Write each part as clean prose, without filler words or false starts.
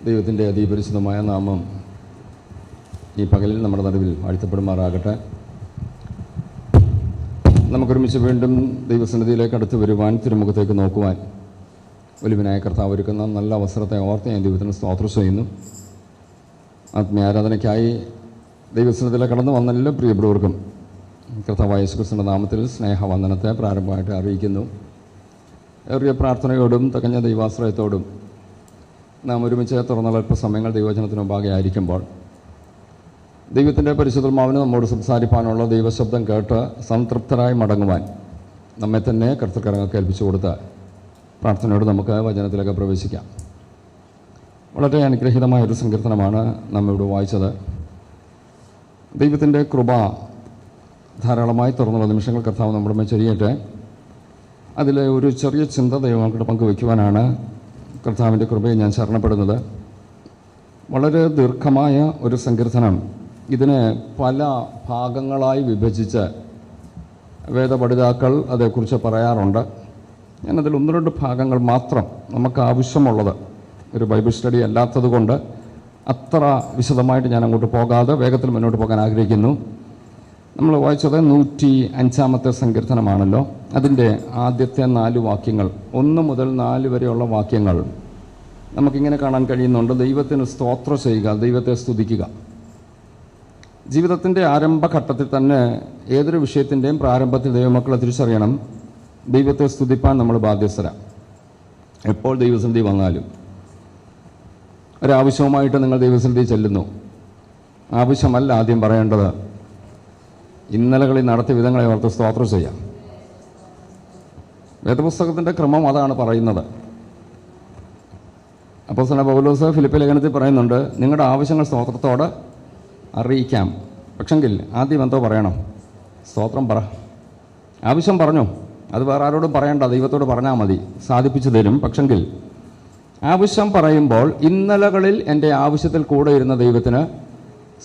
ദൈവത്തിൻ്റെ അതിപരിശുദ്ധമായ നാമം ഈ പകലിൽ നമ്മുടെ നടുവിൽ വാഴ്ത്തപ്പെടുമാറാകട്ടെ. നമുക്കൊരുമിച്ച് വീണ്ടും ദൈവസന്നിധിയിലേക്ക് അടുത്ത് വരുവാൻ, തിരുമുഖത്തേക്ക് നോക്കുവാൻ ഒലിവിനായ കർത്താവ് ഒരുക്കുന്ന നല്ല അവസരത്തെ ഓർത്ത് ഞാൻ ദൈവത്തിന് സ്തോത്രം ചെയ്യുന്നു. ആത്മീയാരാധനയ്ക്കായി ദൈവസന്നിധിയിലെ കടന്നു വന്ന എല്ലാ പ്രിയപ്പെട്ടവർക്കും കർത്താവായ യേശുക്രിസ്തുവിന്റെ നാമത്തിൽ സ്നേഹവന്ദനത്തെ പ്രാരംഭമായിട്ട് അറിയിക്കുന്നു. ഏറിയ പ്രാർത്ഥനയോടും തികഞ്ഞ ദൈവാശ്രയത്തോടും നാം ഒരുമിച്ച് തുറന്നുള്ള അല്പസമയങ്ങൾ ദൈവവചനത്തിന് മുമ്പാകെ ആയിരിക്കുമ്പോൾ ദൈവത്തിൻ്റെ പരിശുദ്ധാത്മാവിന് നമ്മോട് സംസാരിപ്പാനുള്ള ദൈവശബ്ദം കേട്ട് സംതൃപ്തരായി മടങ്ങുവാൻ നമ്മെ തന്നെ കർത്തൃക്കരങ്ങൾക്ക് ഏൽപ്പിച്ചു കൊടുത്ത പ്രാർത്ഥനയോട് നമുക്ക് വചനത്തിലേക്ക് പ്രവേശിക്കാം. വളരെ അനുഗ്രഹീതമായൊരു സങ്കീർത്തനമാണ് നാം ഇവിടെ വായിച്ചത്. ദൈവത്തിൻ്റെ കൃപ ധാരാളമായി തുറന്നുള്ള നിമിഷങ്ങൾ കർത്താവ് നമ്മുടെ മേൽ ചൊരിയട്ടെ. അതിലെ ഒരു ചെറിയ ചിന്ത ദൈവങ്ങളുടെ പങ്കുവയ്ക്കുവാനാണ് കർത്താവിൻ്റെ കൃപയെ ഞാൻ ശരണപ്പെടുന്നത്. വളരെ ദീർഘമായ ഒരു സങ്കീർത്തനം. ഇതിനെ പല ഭാഗങ്ങളായി വിഭജിച്ച് വേദപഠിതാക്കൾ അതേക്കുറിച്ച് പറയാറുണ്ട്. ഞാനതിൽ 1-2 ഭാഗങ്ങൾ മാത്രം നമുക്ക് ആവശ്യമുള്ളത്, ഒരു ബൈബിൾ സ്റ്റഡി അല്ലാത്തത് കൊണ്ട് അത്ര വിശദമായിട്ട് ഞാൻ അങ്ങോട്ട് പോകാതെ വേഗത്തിൽ മുന്നോട്ട് പോകാൻ ആഗ്രഹിക്കുന്നു. നമ്മൾ വായിച്ചത് 105-ാമത്തെ സങ്കീർത്തനമാണല്ലോ. അതിൻ്റെ ആദ്യത്തെ 4 വാക്യങ്ങൾ, 1 മുതൽ 4 വരെയുള്ള വാക്യങ്ങൾ നമുക്കിങ്ങനെ കാണാൻ കഴിയുന്നുണ്ട്. ദൈവത്തിന് സ്തോത്രം ചെയ്യുക, ദൈവത്തെ സ്തുതിക്കുക. ജീവിതത്തിൻ്റെ ആരംഭഘട്ടത്തിൽ തന്നെ ഏതൊരു വിഷയത്തിൻ്റെയും പ്രാരംഭത്തിൽ ദൈവമക്കളെ തിരിച്ചറിയണം, ദൈവത്തെ സ്തുതിപ്പാൻ നമ്മൾ ബാധ്യസ്ഥരാണ്. എപ്പോൾ ദൈവസന്നിധി വന്നാലും ഒരാവശ്യവുമായിട്ട് നിങ്ങൾ ദൈവസന്നിധി ചെല്ലുന്നു, ആവശ്യമല്ല ആദ്യം പറയേണ്ടത്, ഇന്നലകളിൽ നടത്തിയ വിധങ്ങളെ ഓർത്ത് സ്തോത്രം ചെയ്യാം. വേദപുസ്തകത്തിൻ്റെ ക്രമം അതാണ് പറയുന്നത്. അപ്പോസ്തലനായ പൗലോസ് ഫിലിപ്പി ലേഖനത്തിൽ പറയുന്നുണ്ട്, നിങ്ങളുടെ ആവശ്യങ്ങൾ സ്തോത്രത്തോട് അറിയിക്കാം. പക്ഷെങ്കിൽ ആദ്യം എന്തോ പറയണം? സ്തോത്രം പറ. ആവശ്യം പറഞ്ഞു, അത് വേറെ ആരോടും പറയണ്ട, ദൈവത്തോട് പറഞ്ഞാൽ മതി, സാധിപ്പിച്ചു തരും. പക്ഷെങ്കിൽ ആവശ്യം പറയുമ്പോൾ ഇന്നലകളിൽ എൻ്റെ ആവശ്യത്തിൽ കൂടെ ഇരുന്ന ദൈവത്തിന്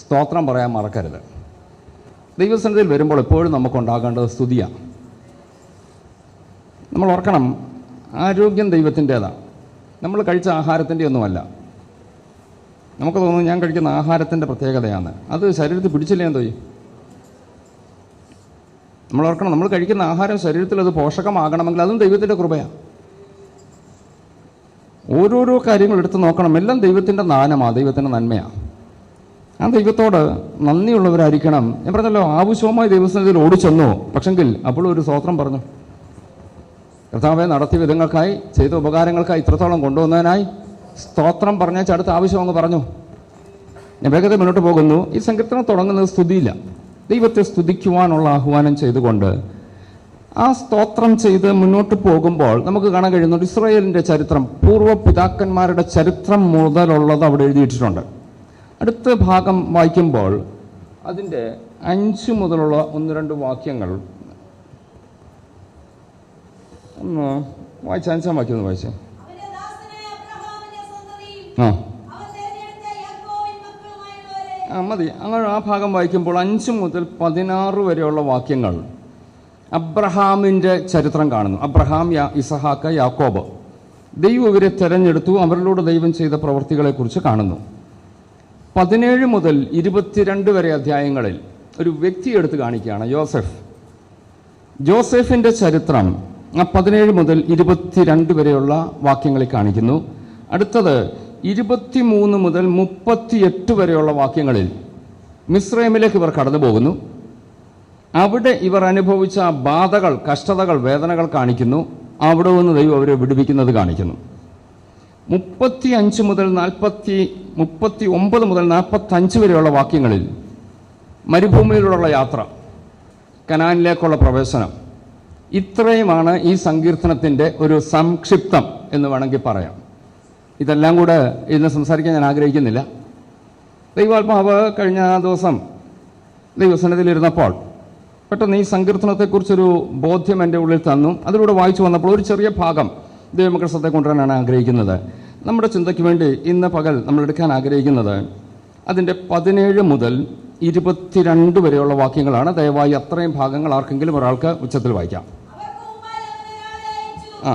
സ്തോത്രം പറയാൻ മറക്കരുത്. ദൈവസന്നിധിയിൽ വരുമ്പോൾ എപ്പോഴും നമുക്കുണ്ടാകേണ്ടത് സ്തുതിയാണ്. നമ്മൾ ഓർക്കണം, ആരോഗ്യം ദൈവത്തിൻ്റേതാണ്, നമ്മൾ കഴിച്ച ആഹാരത്തിൻ്റെ ഒന്നുമല്ല. നമുക്ക് തോന്നുന്നു ഞാൻ കഴിക്കുന്ന ആഹാരത്തിൻ്റെ പ്രത്യേകതയാണ്, അത് ശരീരത്തിൽ പിടിച്ചില്ലേ എന്തോ ചെയ്യും? നമ്മൾ ഓർക്കണം, നമ്മൾ കഴിക്കുന്ന ആഹാരം ശരീരത്തിൽ അത് പോഷകമാകണമെങ്കിൽ അതും ദൈവത്തിൻ്റെ കൃപയാണ്. ഓരോരോ കാര്യങ്ങൾ എടുത്ത് നോക്കണം, എല്ലാം ദൈവത്തിൻ്റെ ദാനമാണ്, ദൈവത്തിൻ്റെ നന്മയാണ്. ആ ദൈവത്തോട് നന്ദിയുള്ളവരായിരിക്കണം. ഞാൻ പറഞ്ഞല്ലോ, ആവശ്യവുമായി ദൈവസന്നിധിയിൽ ഓടിച്ചെന്നു, പക്ഷെങ്കിൽ അപ്പോഴും ഒരു സ്തോത്രം പറഞ്ഞു. കർത്താവെ, നടത്തിയ വിധങ്ങൾക്കായി, ചെയ്ത ഉപകാരങ്ങൾക്കായി, ഇത്രത്തോളം കൊണ്ടുവന്നതിനായി സ്തോത്രം പറഞ്ഞ അടുത്ത ആവശ്യം അങ്ങ് പറഞ്ഞു. ഞാൻ വേഗത്തിൽ മുന്നോട്ട് പോകുന്നു. ഈ സങ്കീർത്തനം തുടങ്ങുന്നത് സ്തുതിയില്ല, ദൈവത്തെ സ്തുതിക്കുവാനുള്ള ആഹ്വാനം ചെയ്തുകൊണ്ട് ആ സ്തോത്രം ചെയ്ത് മുന്നോട്ട് പോകുമ്പോൾ നമുക്ക് കാണാൻ കഴിയുന്നുണ്ട്, ഇസ്രായേലിൻ്റെ ചരിത്രം, പൂർവ്വ പിതാക്കന്മാരുടെ ചരിത്രം മുതലുള്ളത് അവിടെ എഴുതിയിട്ടുണ്ട്. അടുത്ത ഭാഗം വായിക്കുമ്പോൾ അതിൻ്റെ 5 മുതലുള്ള 1-2 വാക്യങ്ങൾ ഒന്ന് വായിച്ച. 5-ാം വാക്യം ഒന്ന് വായിച്ചേ. മതി. അങ്ങനെ ആ ഭാഗം വായിക്കുമ്പോൾ 5 മുതൽ 16 വരെയുള്ള വാക്യങ്ങൾ അബ്രഹാമിൻ്റെ ചരിത്രം കാണുന്നു. അബ്രഹാം, ഇസഹാക്ക്, യാക്കോബ്. ദൈവം ഇവരെ തിരഞ്ഞെടുത്തു, അവരിലൂടെ ദൈവം ചെയ്ത പ്രവൃത്തികളെക്കുറിച്ച് കാണുന്നു. 17 മുതൽ 22 വരെ അധ്യായങ്ങളിൽ ഒരു വ്യക്തി എടുത്ത് കാണിക്കുകയാണ്, യോസെഫ്. ജോസഫിൻ്റെ ചരിത്രം 17 മുതൽ 22 വരെയുള്ള വാക്യങ്ങളിൽ കാണിക്കുന്നു. അടുത്തത് 23 മുതൽ 38 വരെയുള്ള വാക്യങ്ങളിൽ മിസ്രൈമിലേക്ക് ഇവർ കടന്നു പോകുന്നു. അവിടെ ഇവർ അനുഭവിച്ച ബാധകൾ, കഷ്ടതകൾ, വേദനകൾ കാണിക്കുന്നു. അവിടെ നിന്ന് ദൈവം അവരെ വിടുവിക്കുന്നത് കാണിക്കുന്നു. 39 മുതൽ 45 വരെയുള്ള വാക്യങ്ങളിൽ മരുഭൂമിയിലൂടെയുള്ള യാത്ര, കനാനിലേക്കുള്ള പ്രവേശനം. ഇത്രയുമാണ് ഈ സങ്കീർത്തനത്തിൻ്റെ ഒരു സംക്ഷിപ്തം എന്ന് വേണമെങ്കിൽ പറയാം. ഇതെല്ലാം കൂടെ ഇന്ന് സംസാരിക്കാൻ ഞാൻ ആഗ്രഹിക്കുന്നില്ല. ദൈവാത്മാവ് കഴിഞ്ഞ ദിവസം ദൈവസന്നിധിയിലിരുന്നപ്പോൾ പെട്ടെന്ന് ഈ സങ്കീർത്തനത്തെക്കുറിച്ചൊരു ബോധ്യം എൻ്റെ ഉള്ളിൽ തന്നു. അതിലൂടെ വായിച്ചു വന്നപ്പോൾ ഒരു ചെറിയ ഭാഗം ദൈവമക്കളുടെ ശ്രദ്ധ കൊണ്ടുവരാനാണ് ആഗ്രഹിക്കുന്നത്. നമ്മുടെ ചിന്തയ്ക്ക് വേണ്ടി ഇന്ന് പകൽ നമ്മൾ എടുക്കാൻ ആഗ്രഹിക്കുന്നത് അതിൻ്റെ 17 മുതൽ 22 വരെയുള്ള വാക്യങ്ങളാണ്. ദയവായി അത്രയും ഭാഗങ്ങൾ ആർക്കെങ്കിലും ഒരാൾക്ക് ഉച്ചത്തിൽ വായിക്കാം. ആ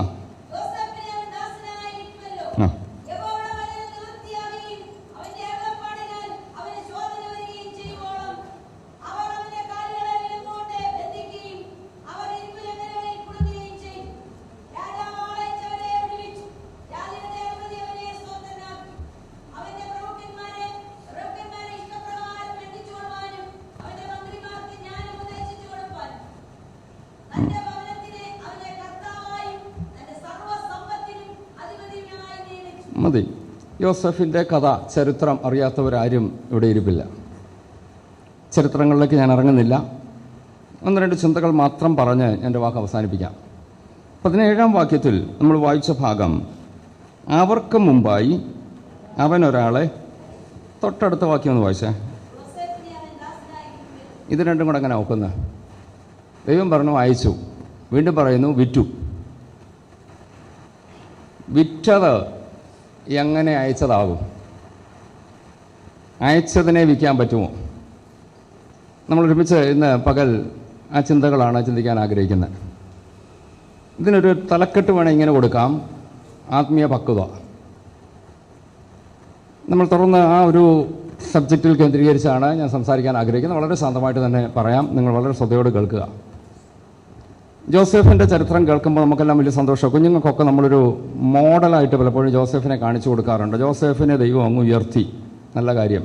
മതി. യോസഫിൻ്റെ കഥ, ചരിത്രം അറിയാത്തവരാരും ഇവിടെ ഇരിപ്പില്ല. ചരിത്രങ്ങളിലേക്ക് ഞാൻ ഇറങ്ങുന്നില്ല. 1-2 ചിന്തകൾ മാത്രം പറഞ്ഞ് എൻ്റെ വാക്ക് അവസാനിപ്പിക്കാം. 17-ാം വാക്യത്തിൽ നമ്മൾ വായിച്ച ഭാഗം, അവർക്ക് മുമ്പായി അവൻ ഒരാളെ, തൊട്ടടുത്ത വാക്യം ഒന്ന് വായിച്ചേ. ഇത് രണ്ടും കൂടെ അങ്ങനെ നോക്കുന്നത്. ദൈവം പറഞ്ഞു അയച്ചു, വീണ്ടും പറയുന്നു വിറ്റു. വിറ്റത് എങ്ങനെ അയച്ചതാകും? അയച്ചതിനെ വിൽക്കാൻ പറ്റുമോ? നമ്മൾ ഒരുമിച്ച് ഇന്ന് പകൽ ആ ചിന്തകളാണ് ചിന്തിക്കാൻ ആഗ്രഹിക്കുന്നത്. ഇതിനൊരു തലക്കെട്ട് വേണം ഇങ്ങനെ കൊടുക്കാം, ആത്മീയ പക്വത. നമ്മൾ തുറന്ന് ആ ഒരു സബ്ജക്റ്റിൽ കേന്ദ്രീകരിച്ചാണ് ഞാൻ സംസാരിക്കാൻ ആഗ്രഹിക്കുന്നത്. വളരെ ശാന്തമായിട്ട് തന്നെ പറയാം, നിങ്ങൾ വളരെ ശ്രദ്ധയോട് കേൾക്കുക. ജോസഫിൻ്റെ ചരിത്രം കേൾക്കുമ്പോൾ നമുക്കെല്ലാം വലിയ സന്തോഷം. കുഞ്ഞുങ്ങൾക്കൊക്കെ നമ്മളൊരു മോഡലായിട്ട് പലപ്പോഴും ജോസഫിനെ കാണിച്ചു കൊടുക്കാറുണ്ട്. ജോസഫിനെ ദൈവം അങ്ങ് ഉയർത്തി, നല്ല കാര്യം.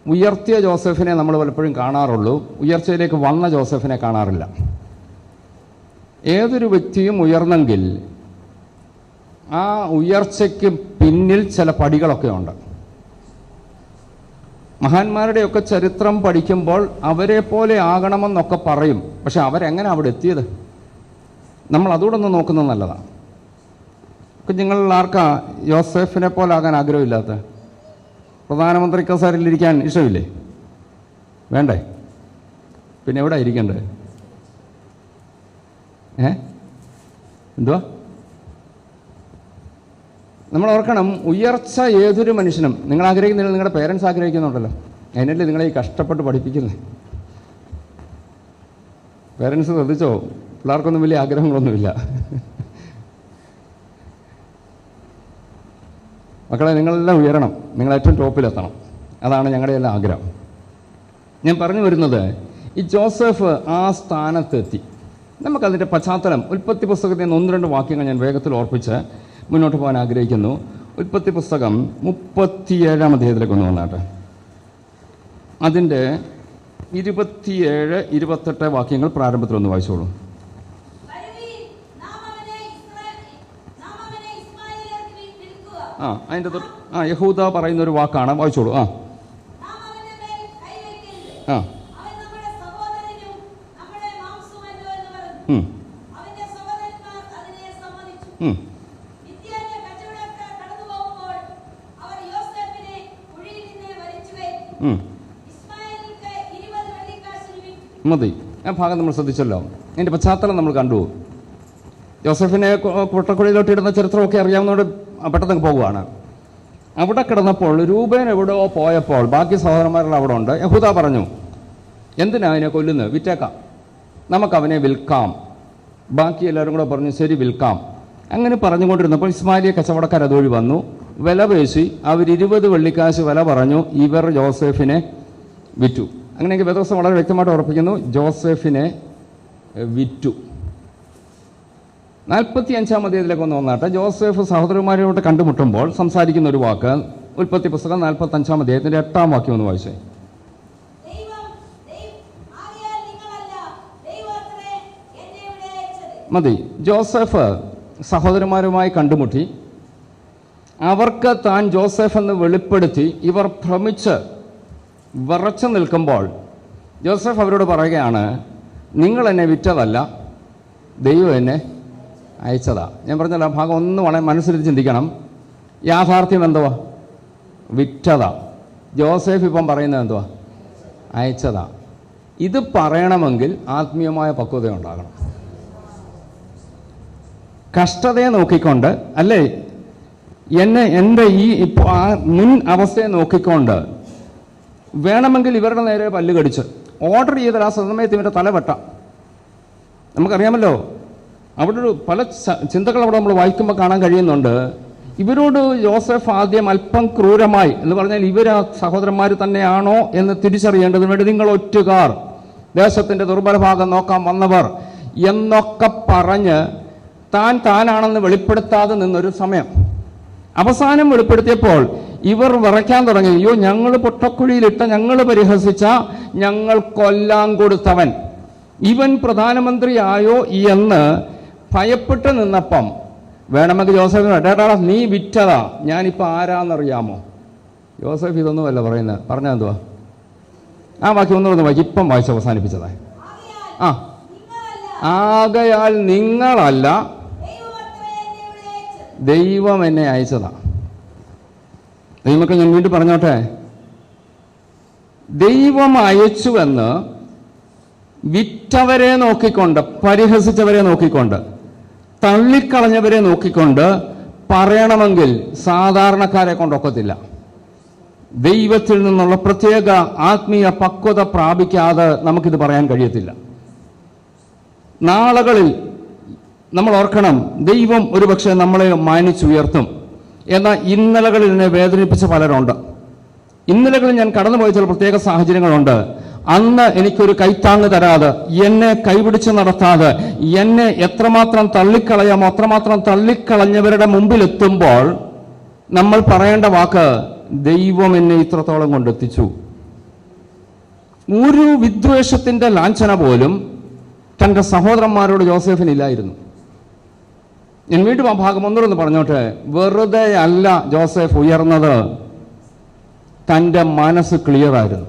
ഉയർത്തിയ ജോസഫിനെ നമ്മൾ പലപ്പോഴും കാണാറുള്ളൂ, ഉയർച്ചയിലേക്ക് വന്ന ജോസഫിനെ കാണാറില്ല. ഏതൊരു വ്യക്തിയും ഉയർന്നെങ്കിൽ ആ ഉയർച്ചയ്ക്ക് പിന്നിൽ ചില പടികളൊക്കെ ഉണ്ട്. മഹാന്മാരുടെയൊക്കെ ചരിത്രം പഠിക്കുമ്പോൾ അവരെ പോലെ ആകണമെന്നൊക്കെ പറയും. പക്ഷെ അവരെങ്ങനെ അവിടെ എത്തിയത്? നമ്മൾ അതുകൂടെ ഒന്ന് നോക്കുന്നത് നല്ലതാണ്. കുഞ്ഞുങ്ങളിൽ ആർക്കാ യോസെഫിനെ പോലെ ആകാൻ ആഗ്രഹമില്ലാത്ത? പ്രധാനമന്ത്രി കസേരയിലിരിക്കാൻ ഇഷ്ടമില്ലേ? വേണ്ടേ? പിന്നെ എവിടെ ഇരിക്കണ്ടേ? എന്തുവാ? നമ്മൾ ഓർക്കണം, ഉയർച്ച ഏതൊരു മനുഷ്യനും, നിങ്ങൾ ആഗ്രഹിക്കുന്നില്ല, നിങ്ങളുടെ പേരൻസ് ആഗ്രഹിക്കുന്നുണ്ടല്ലോ, അതിനല്ലേ നിങ്ങളെ ഈ കഷ്ടപ്പെട്ട് പഠിപ്പിക്കുന്നത്. പേരൻസ് ശ്രദ്ധിച്ചോ, പിള്ളേർക്കൊന്നും വലിയ ആഗ്രഹങ്ങളൊന്നുമില്ല. മക്കളെ, നിങ്ങളെല്ലാം ഉയരണം, നിങ്ങൾ ഏറ്റവും ടോപ്പിലെത്തണം, അതാണ് ഞങ്ങളുടെ എല്ലാം ആഗ്രഹം. ഞാൻ പറഞ്ഞു വരുന്നത്, ഈ ജോസഫ് ആ സ്ഥാനത്തെത്തി. നമുക്കതിൻ്റെ പശ്ചാത്തലം ഉൽപ്പത്തി പുസ്തകത്തിൽ നിന്ന് 1-2 വാക്യങ്ങൾ ഞാൻ വേഗത്തിൽ ഓർപ്പിച്ച് മുന്നോട്ട് പോകാൻ ആഗ്രഹിക്കുന്നു. ഉൽപ്പത്തി പുസ്തകം 37-ാം അധ്യായത്തിലേക്ക് ഒന്ന് വന്നാട്ടെ. അതിൻ്റെ 27-28 വാക്യങ്ങൾ പ്രാരംഭത്തിൽ ഒന്ന് വായിച്ചോളൂ. അതിൻ്റെ യഹൂദ പറയുന്നൊരു വാക്കാണ്, വായിച്ചോളൂ. മതി, ആ ഭാഗം നമ്മൾ ശ്രദ്ധിച്ചല്ലോ. അതിൻ്റെ പശ്ചാത്തലം നമ്മൾ കണ്ടു. ജോസഫിനെ കുട്ടക്കുഴിയിലോട്ട് ഇടുന്ന ചരിത്രമൊക്കെ അറിയാവുന്നതോട് പെട്ടെന്ന് പോകുകയാണ്. അവിടെ കിടന്നപ്പോൾ രൂപേൻ എവിടെയോ പോയപ്പോൾ ബാക്കി സഹോദരന്മാരെല്ലാം അവിടെ ഉണ്ട്. യഹൂദ പറഞ്ഞു, എന്തിനാ അതിനെ കൊല്ലുന്നത്? വിറ്റേക്കാം, നമുക്കവനെ വിൽക്കാം. ബാക്കി എല്ലാവരും കൂടെ പറഞ്ഞു, ശരി വിൽക്കാം. അങ്ങനെ പറഞ്ഞുകൊണ്ടിരുന്നപ്പോൾ ഇസ്മായിലിയ കച്ചവടക്കാർ അതുവഴി വന്നു. വില പേശി അവർ 20 വെള്ളിക്കാശ് വില പറഞ്ഞു. ഇവർ ജോസഫിനെ വിറ്റു. അങ്ങനെയെങ്കിൽ വേദപുസ്തകം വളരെ വ്യക്തമായിട്ട് ഉറപ്പിക്കുന്നു, ജോസഫിനെ വിറ്റു. 45-ാം അധ്യായത്തിലേക്ക് ഒന്ന് വന്നാട്ടെ. ജോസഫ് സഹോദരന്മാരോട് കണ്ടുമുട്ടുമ്പോൾ സംസാരിക്കുന്ന ഒരു വാക്ക്, ഉൽപ്പത്തി പുസ്തകം 45-ാം അധ്യായത്തിൻ്റെ 8-ാം വാക്യം ഒന്ന് വായിച്ചേ. മതി. ജോസഫ് സഹോദരന്മാരുമായി കണ്ടുമുട്ടി, അവർക്ക് താൻ ജോസഫ് എന്ന് വെളിപ്പെടുത്തി. ഇവർ ഭ്രമിച്ച് വിറച്ചു നിൽക്കുമ്പോൾ ജോസഫ് അവരോട് പറയുകയാണ്, നിങ്ങൾ എന്നെ വിറ്റതല്ല, ദൈവം എന്നെ അയച്ചതാ. ഞാൻ പറഞ്ഞല്ലോ, ആ ഭാഗം ഒന്ന് വളരെ മനസ്സിൽ ചിന്തിക്കണം. യാഥാർത്ഥ്യം എന്തുവാ? വിറ്റതാ. ജോസഫ് ഇപ്പം പറയുന്നത് എന്തുവാ? അയച്ചതാ. ഇത് പറയണമെങ്കിൽ ആത്മീയമായ പക്വത ഉണ്ടാകണം. കഷ്ടതയെ നോക്കിക്കൊണ്ട്, അല്ലേ, എൻ്റെ ഈ ഇപ്പോൾ ആ മുൻ അവസ്ഥയെ നോക്കിക്കൊണ്ട് വേണമെങ്കിൽ ഇവരുടെ നേരെ പല്ല് കടിച്ച് ഓർഡർ ചെയ്താൽ ആ സമയത്ത് ഇവരുടെ തല വെട്ടാം. നമുക്കറിയാമല്ലോ, അവിടെ ഒരു പല ചിന്തകൾ അവിടെ നമ്മൾ വായിക്കുമ്പോൾ കാണാൻ കഴിയുന്നുണ്ട്. ഇവരോട് ജോസഫ് ആദ്യം അല്പം ക്രൂരമായി, എന്ന് പറഞ്ഞാൽ ഇവർ സഹോദരന്മാർ തന്നെയാണോ എന്ന് തിരിച്ചറിയേണ്ടതിന് വേണ്ടി, നിങ്ങൾ ഒറ്റുകാർ, ദേശത്തിൻ്റെ ദുർബല ഭാഗം നോക്കാൻ വന്നവർ എന്നൊക്കെ പറഞ്ഞ് താനാണെന്ന് വെളിപ്പെടുത്താതെ നിന്നൊരു സമയം. അവസാനം വെളിപ്പെടുത്തിയപ്പോൾ ഇവർ വിറയ്ക്കാൻ തുടങ്ങി. അയ്യോ, ഞങ്ങൾ പൊട്ടക്കുഴിയിലിട്ട, ഞങ്ങൾ പരിഹസിച്ച, ഞങ്ങൾ കൊല്ലാൻ കൊടുത്തവൻ ഇവൻ പ്രധാനമന്ത്രിയായോ എന്ന് ഭയപ്പെട്ട് നിന്നപ്പം വേണമെങ്കിൽ യോസേഫിന് ഡേട്ടാ നീ വിറ്റതാ, ഞാനിപ്പോൾ ആരാന്നറിയാമോ? യോസേഫ് ഇതൊന്നുമല്ല പറയുന്നത്. പറഞ്ഞാൽ എന്തുവാ ആ വാക്യം? ഒന്നുകൂടെ വായിക്കും. ഇപ്പം വായിച്ച് അവസാനിപ്പിച്ചതാ. ആകയാൽ നിങ്ങളല്ല, ദൈവം എന്നെ അയച്ചതാ. ദൈവമൊക്കെ ഞാൻ വീണ്ടും പറഞ്ഞോട്ടെ, ദൈവം അയച്ചുവെന്ന് വിറ്റവരെ നോക്കിക്കൊണ്ട്, പരിഹസിച്ചവരെ നോക്കിക്കൊണ്ട്, തള്ളിക്കളഞ്ഞവരെ നോക്കിക്കൊണ്ട് പറയണമെങ്കിൽ സാധാരണക്കാരെ കൊണ്ടൊക്കത്തില്ല. ദൈവത്തിൽ നിന്നുള്ള പ്രത്യേക ആത്മീയ പക്വത പ്രാപിക്കാതെ നമുക്കിത് പറയാൻ കഴിയത്തില്ല. നാളുകളിൽ നമ്മൾ ഓർക്കണം, ദൈവം ഒരുപക്ഷെ നമ്മളെ മാനിച്ചുയർത്തും. എന്നാൽ ഇന്നലകളിൽ എന്നെ വേദനിപ്പിച്ച പലരുണ്ട്. ഇന്നലകളിൽ ഞാൻ കടന്നുപോയ ചില പ്രത്യേക സാഹചര്യങ്ങളുണ്ട്. അന്ന് എനിക്കൊരു കൈത്താങ്ങ് തരാതെ, എന്നെ കൈപിടിച്ച് നടത്താതെ, എന്നെ എത്രമാത്രം തള്ളിക്കളയാമോ അത്രമാത്രം തള്ളിക്കളഞ്ഞവരുടെ മുമ്പിലെത്തുമ്പോൾ നമ്മൾ പറയേണ്ട വാക്ക്, ദൈവം എന്നെ ഇത്രത്തോളം കൊണ്ടെത്തിച്ചു. ഒരു വിദ്വേഷത്തിന്റെ ലാഞ്ചന പോലും തൻ്റെ സഹോദരന്മാരോട് യോസേഫിനില്ലായിരുന്നു. ഞാൻ വീണ്ടും ആ ഭാഗം ഒന്നുകൂടെ പറഞ്ഞോട്ടെ. വെറുതെ അല്ല ജോസഫ് ഉയർന്നത്, തൻ്റെ മനസ്സ് ക്ലിയറായിരുന്നു.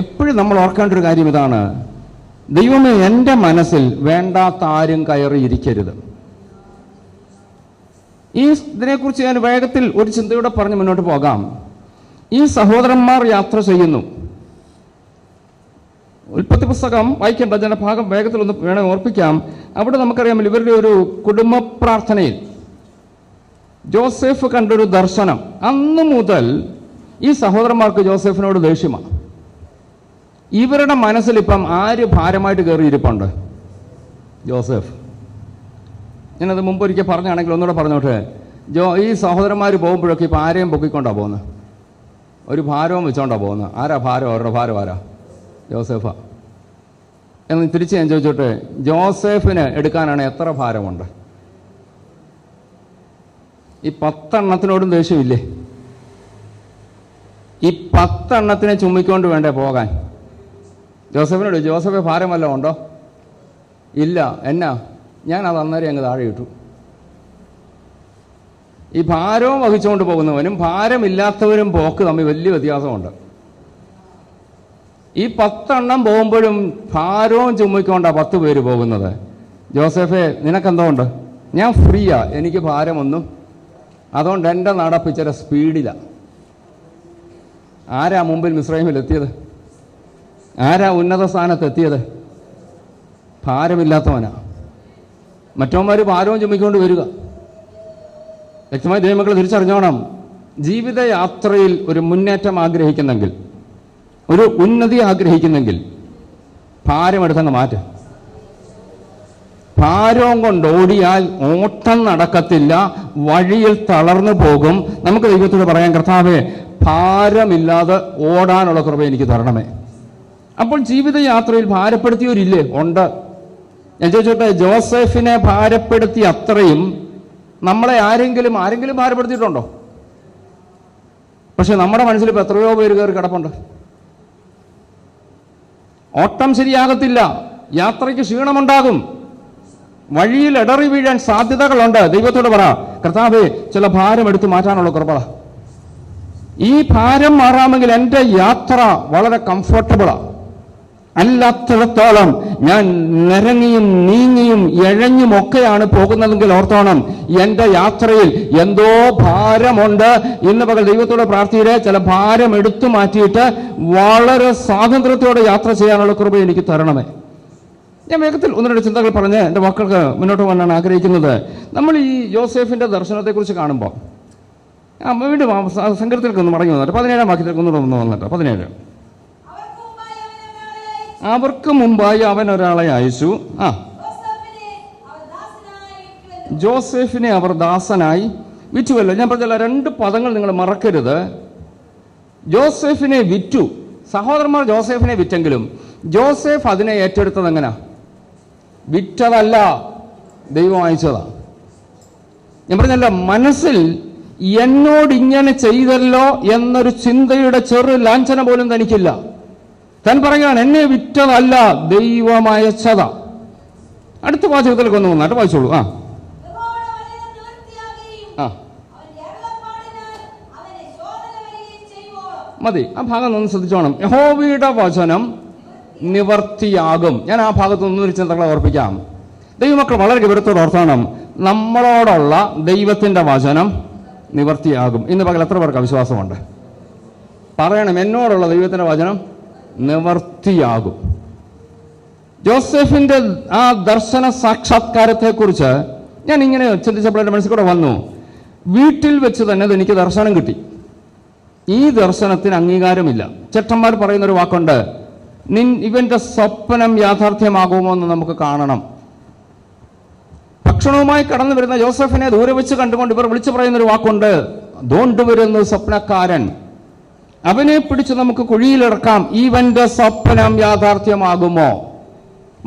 എപ്പോഴും നമ്മൾ ഓർക്കേണ്ട ഒരു കാര്യം ഇതാണ്, ദൈവമേ എൻ്റെ മനസ്സിൽ വേണ്ടാത്ത ആരും കയറിയിരിക്കരുത്. ഈ ഇതിനെക്കുറിച്ച് ഞാൻ വേഗത്തിൽ ഒരു ചിന്തയോടെ പറഞ്ഞ് മുന്നോട്ട് പോകാം. ഈ സഹോദരന്മാർ യാത്ര ചെയ്യുന്നു. ഉൽപ്പത്തി പുസ്തകം വായിക്കേണ്ട ചില ഭാഗം വേഗത്തിൽ ഒന്ന് വേണേൽ ഓർപ്പിക്കാം. അവിടെ നമുക്കറിയാമല്ലോ, ഇവരുടെ ഒരു കുടുംബ പ്രാർത്ഥനയിൽ ജോസഫ് കണ്ടൊരു ദർശനം. അന്നു മുതൽ ഈ സഹോദരന്മാർക്ക് ജോസഫിനോട് ദേഷ്യമാണ്. ഇവരുടെ മനസ്സിൽ ഇപ്പം ആര് ഭാരമായിട്ട് കയറിയിരിപ്പുണ്ട്? ജോസഫ്. ഞാനത് മുമ്പ് ഒരിക്കൽ പറഞ്ഞാണെങ്കിൽ ഒന്നുകൂടെ പറഞ്ഞോട്ടെ. ഈ സഹോദരന്മാർ പോകുമ്പോഴൊക്കെ ഇപ്പം ആരെയും പൊക്കിക്കൊണ്ടാണ് പോകുന്നത്, ഒരു ഭാരവും വെച്ചോണ്ടാണ് പോകുന്നത്. ആരാ ഭാരം? അവരുടെ ഭാരം ആരാ? ജോസഫാ. എന്ന് തിരിച്ച് ഞാൻ ചോദിച്ചോട്ടെ, ജോസഫിന് എടുക്കാനാണ് എത്ര ഭാരമുണ്ട്? ഈ 10 എണ്ണത്തിനോടും ദേഷ്യമില്ലേ? ഈ 10 എണ്ണത്തിനെ ചുമ്മിക്കൊണ്ട് വേണ്ടേ പോകാൻ? ജോസഫിനോട്, ജോസഫ് ഭാരം വല്ലതും ഉണ്ടോ? ഇല്ല. എന്നാ? ഞാൻ അത് അന്നേരം അങ്ങ് താഴെ ഇട്ടു. ഈ ഭാരവും വഹിച്ചുകൊണ്ട് പോകുന്നവനും ഭാരമില്ലാത്തവരും പോക്ക് തമ്മിൽ വലിയ വ്യത്യാസമുണ്ട്. ഈ 10 എണ്ണം പോകുമ്പോഴും ഭാരവും ചുമ്മിക്കൊണ്ടാണ് 10 പേര് പോകുന്നത്. ജോസഫേ, നിനക്കെന്തോ ഉണ്ട്? ഞാൻ ഫ്രീയാ, എനിക്ക് ഭാരമൊന്നും, അതുകൊണ്ട് എൻ്റെ നടപ്പിച്ചിര സ്പീഡിലാണ്. ആരാ മുമ്പിൽ മിസ്രൈമിലെത്തിയത്? ആരാ ഉന്നത സ്ഥാനത്തെത്തിയത്? ഭാരമില്ലാത്തവനാ. മറ്റവന്മാർ ഭാരവും ചുമ്മിക്കൊണ്ട് വരിക. വ്യക്തമായി ദൈവമക്കൾ തിരിച്ചറിഞ്ഞോണം, ജീവിതയാത്രയിൽ ഒരു മുന്നേറ്റം ആഗ്രഹിക്കുന്നെങ്കിൽ, ഒരു ഉന്നതി ആഗ്രഹിക്കുന്നെങ്കിൽ ഭാരമെടുത്തങ്ങ് മാറ്റ്. ഭാരവും കൊണ്ട് ഓടിയാൽ ഓട്ടം നടക്കത്തില്ല, വഴിയിൽ തളർന്നു പോകും. നമുക്ക് ദൈവത്തോട് പറയാൻ, കർത്താവേ ഭാരമില്ലാതെ ഓടാനുള്ള കൃപ എനിക്ക് തരണമേ. അപ്പോൾ ജീവിതയാത്രയിൽ ഭാരപ്പെടുത്തിയവരില്ലേ? ഉണ്ട്. ഞാൻ ചോദിച്ചോട്ടെ, ജോസഫിനെ ഭാരപ്പെടുത്തി അത്രയും നമ്മളെ ആരെങ്കിലും ഭാരപ്പെടുത്തിയിട്ടുണ്ടോ? പക്ഷെ നമ്മുടെ മനസ്സിൽ ഇപ്പോൾ എത്രയോ പേര് കയറി കിടപ്പുണ്ട്. ഓട്ടം ശരിയാകത്തില്ല, യാത്രയ്ക്ക് ക്ഷീണമുണ്ടാകും, വഴിയിൽ ഇടറി വീഴാൻ സാധ്യതകളുണ്ട്. ദൈവത്തോട് പറ, കർത്താവേ ചില ഭാരം എടുത്തു മാറ്റാനുള്ള കൃപ. ഈ ഭാരം മാറാമെങ്കിൽ എൻ്റെ യാത്ര വളരെ കംഫർട്ടബിളാണ്. അല്ലാത്തിടത്തോളം ഞാൻ നിരങ്ങിയും നീങ്ങിയും എഴഞ്ഞും ഒക്കെയാണ് പോകുന്നതെങ്കിൽ ഓർത്തോണം, എൻ്റെ യാത്രയിൽ എന്തോ ഭാരമുണ്ട്. ഇന്ന് പകൽ ദൈവത്തോടെ പ്രാർത്ഥിയിലെ ചില ഭാരം എടുത്തു മാറ്റിയിട്ട് വളരെ സ്വാതന്ത്ര്യത്തോടെ യാത്ര ചെയ്യാനുള്ള കൃപ എനിക്ക് തരണമേ. ഞാൻ വേഗത്തിൽ 1-2 ചിന്തകൾ പറഞ്ഞ് എൻ്റെ മക്കൾക്ക് മുന്നോട്ട് പോകാനാണ് ആഗ്രഹിക്കുന്നത്. നമ്മൾ ഈ യോസേഫിൻ്റെ ദർശനത്തെക്കുറിച്ച് കാണുമ്പോൾ വീണ്ടും സങ്കീർത്തനത്തിലേക്ക് ഒന്ന് മടങ്ങി വന്നിട്ട് 17-ാം വാക്യത്തിലേക്ക് ഒന്നുകൂടെ വന്നിട്ട് 17. അവർക്ക് മുമ്പായി അവൻ ഒരാളെ അയച്ചു. ജോസഫിനെ അവർ ദാസനായി വിറ്റുവല്ലോ. ഞാൻ പറഞ്ഞ 2 പദങ്ങൾ നിങ്ങൾ മറക്കരുത്. ജോസഫിനെ വിറ്റു. സഹോദരന്മാർ ജോസഫിനെ വിറ്റെങ്കിലും ജോസഫ് അതിനെ ഏറ്റെടുത്തത് എങ്ങനെയാ? വിറ്റതല്ല, ദൈവം അയച്ചതാ. ഞാൻ പറഞ്ഞല്ല, മനസ്സിൽ എന്നോട് ഇങ്ങനെ ചെയ്തല്ലോ എന്നൊരു ചിന്തയുടെ ചെറു ലാഞ്ചന പോലും തനിക്കില്ല. താൻ പറയുകയാണ്, എന്നെ വിറ്റതല്ല, ദൈവം അയച്ചതാ. അടുത്ത വാചകത്തിലേക്ക് ഒന്ന് വന്നിട്ട് വായിച്ചോളൂ. മതി, ആ ഭാഗം ഒന്ന് ശ്രദ്ധിച്ചോണം. യഹോവയുടെ വചനം നിവർത്തിയാകും. ഞാൻ ആ ഭാഗത്ത് ഒന്നൊരു ചിന്തകളെ ഓർപ്പിക്കാം. ദൈവമക്കൾ വളരെ ഗൗരവത്തോടെ ഓർത്തണം, നമ്മളോടുള്ള ദൈവത്തിന്റെ വചനം നിവർത്തിയാകും. ഇന്ന് പകൽ എത്ര പേർക്ക് വിശ്വാസമുണ്ട്? പറയണം, എന്നോടുള്ള ദൈവത്തിന്റെ വചനം നിവർത്തിയാകും. ജോസഫിന്റെ ആ ദർശന സാക്ഷാത്കാരത്തെക്കുറിച്ച് ഞാൻ ഇങ്ങനെ ചിന്തിച്ചപ്പോൾ എൻ്റെ മനസ്സിൽ കൂടെ വന്നു. വീട്ടിൽ വെച്ച് തന്നെ എനിക്ക് ദർശനം കിട്ടി. ഈ ദർശനത്തിന് അംഗീകാരമില്ല. ചേട്ടന്മാർ പറയുന്നൊരു വാക്കുണ്ട്, ഇവന്റെ സ്വപ്നം യാഥാർത്ഥ്യമാകുമോ എന്ന് നമുക്ക് കാണണം. ഭക്ഷണവുമായി കടന്നു വരുന്ന ജോസഫിനെ ദൂരെ വെച്ച് കണ്ടുകൊണ്ട് ഇവർ വിളിച്ചു പറയുന്നൊരു വാക്കുണ്ട്, ദോണ്ട് വരുന്നു സ്വപ്നക്കാരൻ, അവനെ പിടിച്ച് നമുക്ക് കുഴിയിലിറക്കാം, ഇവന്റെ സ്വപ്നം യാഥാർത്ഥ്യമാകുമോ?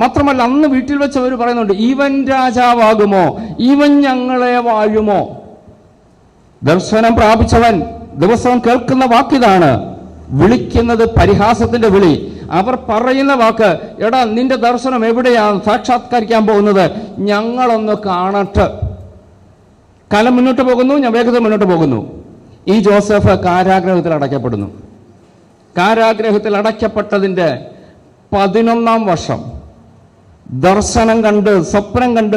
മാത്രമല്ല, അന്ന് വീട്ടിൽ വെച്ച് അവർ പറയുന്നുണ്ട്, ഇവൻ രാജാവാകുമോ, ഇവൻ ഞങ്ങളെ വാഴുമോ? ദർശനം പ്രാപിച്ചവൻ ദിവസവും കേൾക്കുന്ന വാക്കിതാണ്, വിളിക്കുന്നത് പരിഹാസത്തിന്റെ വിളി. അവർ പറയുന്ന വാക്ക്, എടാ നിന്റെ ദർശനം എവിടെയാണ് സാക്ഷാത്കരിക്കാൻ പോകുന്നത്? ഞങ്ങളൊന്ന് കാണട്ടെ. കാലം മുന്നോട്ട് പോകുന്നു, ഞാൻ വേഗത്തിൽ മുന്നോട്ട് പോകുന്നു. ഈ ജോസഫ് കാരാഗ്രഹത്തിൽ അടയ്ക്കപ്പെടുന്നു. കാരാഗ്രഹത്തിൽ അടയ്ക്കപ്പെട്ടതിൻ്റെ 11-ാം വർഷം ദർശനം കണ്ട് സ്വപ്നം കണ്ട്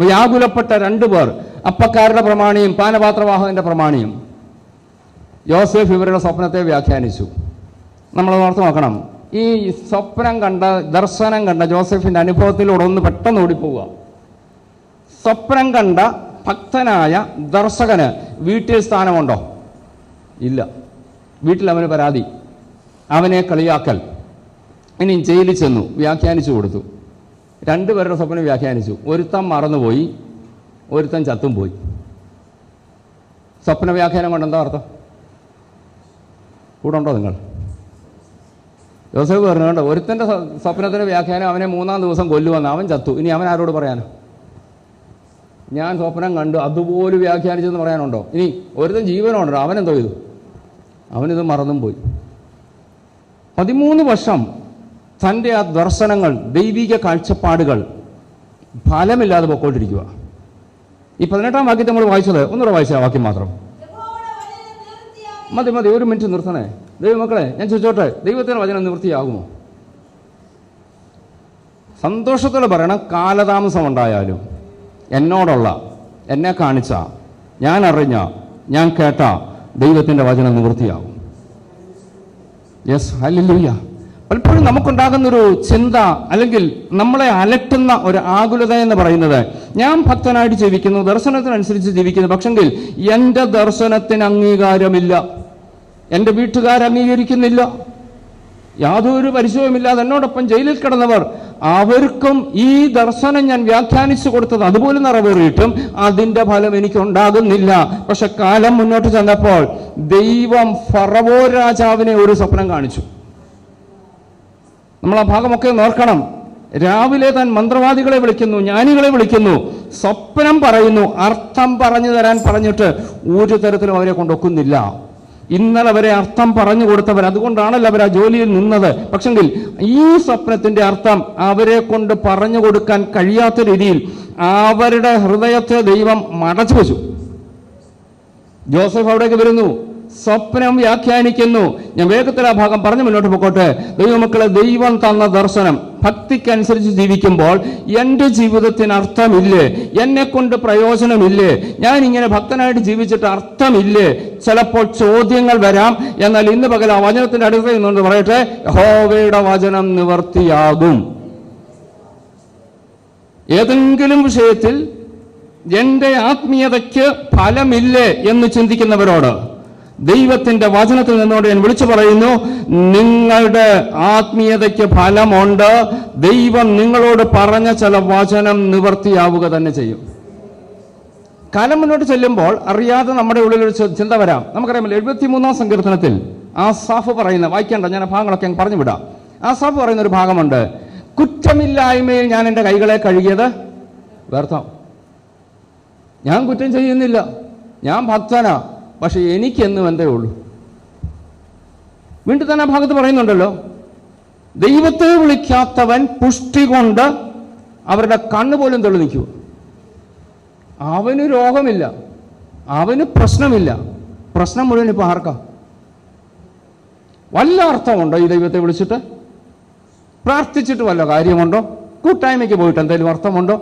വ്യാകുലപ്പെട്ട 2 പേർ, അപ്പക്കാരുടെ പ്രമാണിയും പാനപാത്രവാഹകന്റെ പ്രമാണിയും. യോസേഫ് ഇവരുടെ സ്വപ്നത്തെ വ്യാഖ്യാനിച്ചു. നമ്മൾ ഓർത്ത് നോക്കണം, ഈ സ്വപ്നം കണ്ട ദർശനം കണ്ട ജോസഫിന്റെ അനുഭവത്തിലൂടെ ഒന്ന് പെട്ടെന്ന് ഓടിപ്പോവുക. സ്വപ്നം കണ്ട ഭക്തനായ ദർശകന് വീട്ടിൽ സ്ഥാനമുണ്ടോ? ഇല്ല. വീട്ടിൽ അവന് പരാതി, അവനെ കളിയാക്കൽ. ഇനി ജയിലിൽ ചെന്നു, വ്യാഖ്യാനിച്ചു കൊടുത്തു. 2 പേരുടെ സ്വപ്നം വ്യാഖ്യാനിച്ചു. ഒരുത്തൻ മറന്നുപോയി, ഒരുത്തൻ ചത്തും പോയി. സ്വപ്ന വ്യാഖ്യാനം കൊണ്ട് എന്താ അർത്ഥം? കൂടെ ഉണ്ടോ നിങ്ങൾ? ജോസഫ് പറഞ്ഞു, കേട്ടോ, ഒരുത്തൻ്റെ സ്വപ്നത്തിൻ്റെ വ്യാഖ്യാനം അവനെ 3-ാം ദിവസം കൊല്ലുവന്ന്, അവൻ ചത്തു. ഇനി അവൻ ആരോട് പറയാനോ? ഞാൻ സ്വപ്നം കണ്ടു അതുപോലെ വ്യാഖ്യാനിച്ചെന്ന് പറയാനുണ്ടോ? ഇനി ഒരുത്തൻ ജീവനുണ്ടോ, അവനെന്തോ ചെയ്തു? അവനിത് മറന്നും പോയി. 13 വർഷം തൻ്റെ ആ ദർശനങ്ങൾ, ദൈവിക കാഴ്ചപ്പാടുകൾ ഫലമില്ലാതെ പൊക്കോണ്ടിരിക്കുക. ഈ 18-ാം വാക്യത്തെ നമ്മൾ വായിച്ചത് ഒന്നുകൂടെ വായിച്ച വാക്യം മാത്രം മതി. 1 മിനിറ്റ് നിർത്തണേ. ദൈവമക്കളെ, ഞാൻ ചോദിച്ചോട്ടെ, ദൈവത്തിന് വചനം നിവൃത്തിയാകുമോ? സന്തോഷത്തോടെ പറയണം, കാലതാമസം ഉണ്ടായാലും എന്നോടുള്ള, എന്നെ കാണിച്ച, ഞാൻ അറിഞ്ഞ, ഞാൻ കേട്ട ദൈവത്തിൻ്റെ വചനം നിവൃത്തിയാകും. Yes, hallelujah. പലപ്പോഴും നമുക്കുണ്ടാകുന്നൊരു ചിന്ത, അല്ലെങ്കിൽ നമ്മളെ അലട്ടുന്ന ഒരു ആകുലത എന്ന് പറയുന്നത്, ഞാൻ ഭക്തനായിട്ട് ജീവിക്കുന്നു, ദർശനത്തിനനുസരിച്ച് ജീവിക്കുന്നു, പക്ഷെങ്കിൽ എൻ്റെ ദർശനത്തിന് അംഗീകാരമില്ല, എൻ്റെ വീട്ടുകാർ അംഗീകരിക്കുന്നില്ല, യാതൊരു പരിചയവുമില്ലാതെ എന്നോടൊപ്പം ജയിലിൽ കിടന്നവർ, അവർക്കും ഈ ദർശനം ഞാൻ വ്യാഖ്യാനിച്ചു കൊടുത്തത് അതുപോലെ നിറവേറിയിട്ടും അതിൻ്റെ ഫലം എനിക്കുണ്ടാകുന്നില്ല. പക്ഷെ കാലം മുന്നോട്ട് ചെന്നപ്പോൾ ദൈവം ഫറവോ രാജാവിനെ ഒരു സ്വപ്നം കാണിച്ചു. നമ്മൾ ആ ഭാഗമൊക്കെ നോക്കണം. രാവിലെ താൻ മന്ത്രവാദികളെ വിളിക്കുന്നു, ജ്ഞാനികളെ വിളിക്കുന്നു, സ്വപ്നം പറയുന്നു, അർത്ഥം പറഞ്ഞു തരാൻ പറഞ്ഞിട്ട് ഒരു തരത്തിലും അവരെ കൊണ്ടൊക്കുന്നില്ല. ഇന്നലെ അവരെ അർത്ഥം പറഞ്ഞു കൊടുത്തവർ, അതുകൊണ്ടാണല്ലോ അവർ ആ ജോലിയിൽ നിന്നത്. പക്ഷെങ്കിൽ ഈ സ്വപ്നത്തിന്റെ അർത്ഥം അവരെ കൊണ്ട് പറഞ്ഞു കൊടുക്കാൻ കഴിയാത്ത രീതിയിൽ അവരുടെ ഹൃദയത്തെ ദൈവം മടച്ചു വെച്ചു. ജോസഫ് അവിടേക്ക് വരുന്നു, സ്വപ്നം വ്യാഖ്യാനിക്കുന്നു. ഞാൻ വേഗത്തിൽ ആ ഭാഗം പറഞ്ഞു മുന്നോട്ട് പോയിക്കോട്ടെ. ദൈവമക്കളെ, ദൈവം തന്ന ദർശനം ഭക്തിക്കനുസരിച്ച് ജീവിക്കുമ്പോൾ എൻ്റെ ജീവിതത്തിന് അർത്ഥമില്ലേ? എന്നെ കൊണ്ട് പ്രയോജനമില്ലേ? ഞാൻ ഇങ്ങനെ ഭക്തനായിട്ട് ജീവിച്ചിട്ട് അർത്ഥമില്ലേ? ചിലപ്പോൾ ചോദ്യങ്ങൾ വരാം. എന്നാൽ ഇന്ന് പകൽ ആ വചനത്തിന്റെ അടുത്ത് നിന്നുകൊണ്ട് പറയട്ടെ, യഹോവയുടെ വചനം നിവർത്തിയാകും. ഏതെങ്കിലും വിഷയത്തിൽ എൻ്റെ ആത്മീയതയ്ക്ക് ഫലമില്ലേ എന്ന് ചിന്തിക്കുന്നവരോട് ദൈവത്തിന്റെ വചനത്തിൽ നിന്നോട് ഞാൻ വിളിച്ചു പറയുന്നു, നിങ്ങളുടെ ആത്മീയതയ്ക്ക് ഫലമുണ്ട്. ദൈവം നിങ്ങളോട് പറഞ്ഞ ചില വചനം നിവർത്തിയാവുക തന്നെ ചെയ്യും. കാലം മുന്നോട്ട് ചെല്ലുമ്പോൾ അറിയാതെ നമ്മുടെ ഉള്ളിലൊരു ചിന്ത വരാം. നമുക്കറിയാമല്ലോ, 73-ാം സങ്കീർത്തനത്തിൽ ആസാഫ് പറയുന്ന, വായിക്കേണ്ട, ഞാൻ ആ ഭാഗങ്ങളൊക്കെ അങ്ങ് പറഞ്ഞു വിടാം. ആസാഫ് പറയുന്ന ഒരു ഭാഗമുണ്ട്, കുറ്റമില്ലായ്മയിൽ ഞാൻ എൻ്റെ കൈകളെ കഴുകിയത് വ്യർത്ഥം. ഞാൻ കുറ്റം ചെയ്യുന്നില്ല, ഞാൻ ഭക്തനാ, പക്ഷെ എനിക്കെന്നും എന്തേ ഉള്ളൂ. വീണ്ടും തന്നെ ആ ഭാഗത്ത് പറയുന്നുണ്ടല്ലോ, ദൈവത്തെ വിളിക്കാത്തവൻ പുഷ്ടി കൊണ്ട് അവരുടെ കണ്ണുപോലും തെളിനിക്കൂ. അവന് രോഗമില്ല, അവന് പ്രശ്നമില്ല. പ്രശ്നം മുഴുവൻ ഇപ്പം ആർക്കാ? വല്ല അർത്ഥമുണ്ടോ ഈ ദൈവത്തെ വിളിച്ചിട്ട്? പ്രാർത്ഥിച്ചിട്ട് വല്ല കാര്യമുണ്ടോ? കൂട്ടായ്മയ്ക്ക് പോയിട്ട് എന്തെങ്കിലും അർത്ഥമുണ്ടോ?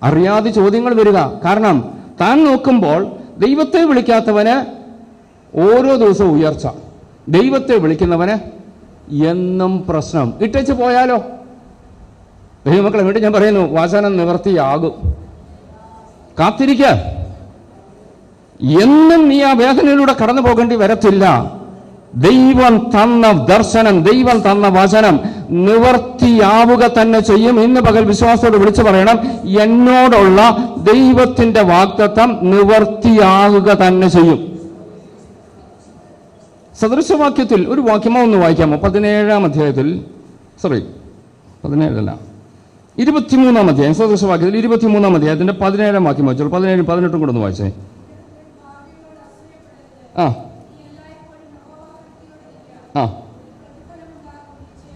അറിയാതെ ചോദ്യങ്ങൾ വരിക. കാരണം താൻ നോക്കുമ്പോൾ ദൈവത്തെ വിളിക്കാത്തവന് ഓരോ ദിവസവും ഉയർച്ച, ദൈവത്തെ വിളിക്കുന്നവന് എന്നും പ്രശ്നം. ഇട്ടേച്ച് പോയാലോ? ദൈവമക്കളെ വേണ്ടി ഞാൻ പറയുന്നു, വചനം നിവർത്തിയാകും. കാത്തിരിക്ക. എന്നും നീ ആ വേദനയിലൂടെ കടന്നു പോകേണ്ടി വരത്തില്ല. ദൈവം തന്ന ദർശനം, ദൈവം തന്ന വചനം നിവർത്തിയാവുക തന്നെ ചെയ്യും. ഇന്ന് പകൽ വിശ്വാസത്തോട് വിളിച്ചു പറയണം, എന്നോടുള്ള ദൈവത്തിന്റെ വാഗ്ദത്തം നിവർത്തിയാവുക തന്നെ ചെയ്യും. സദൃശവാക്യത്തിൽ ഒരു വാക്യമോ ഒന്ന് വായിക്കാമോ? 17-ാം അധ്യായത്തിൽ, 23-ാം അധ്യായം, സദൃശവാക്യത്തിൽ 23-ാം അധ്യായത്തിന്റെ 17-ാം വാക്യം വായിച്ചോളൂ. 17-ഉം 18-ഉം കൂടെ ഒന്ന് വായിച്ചേ.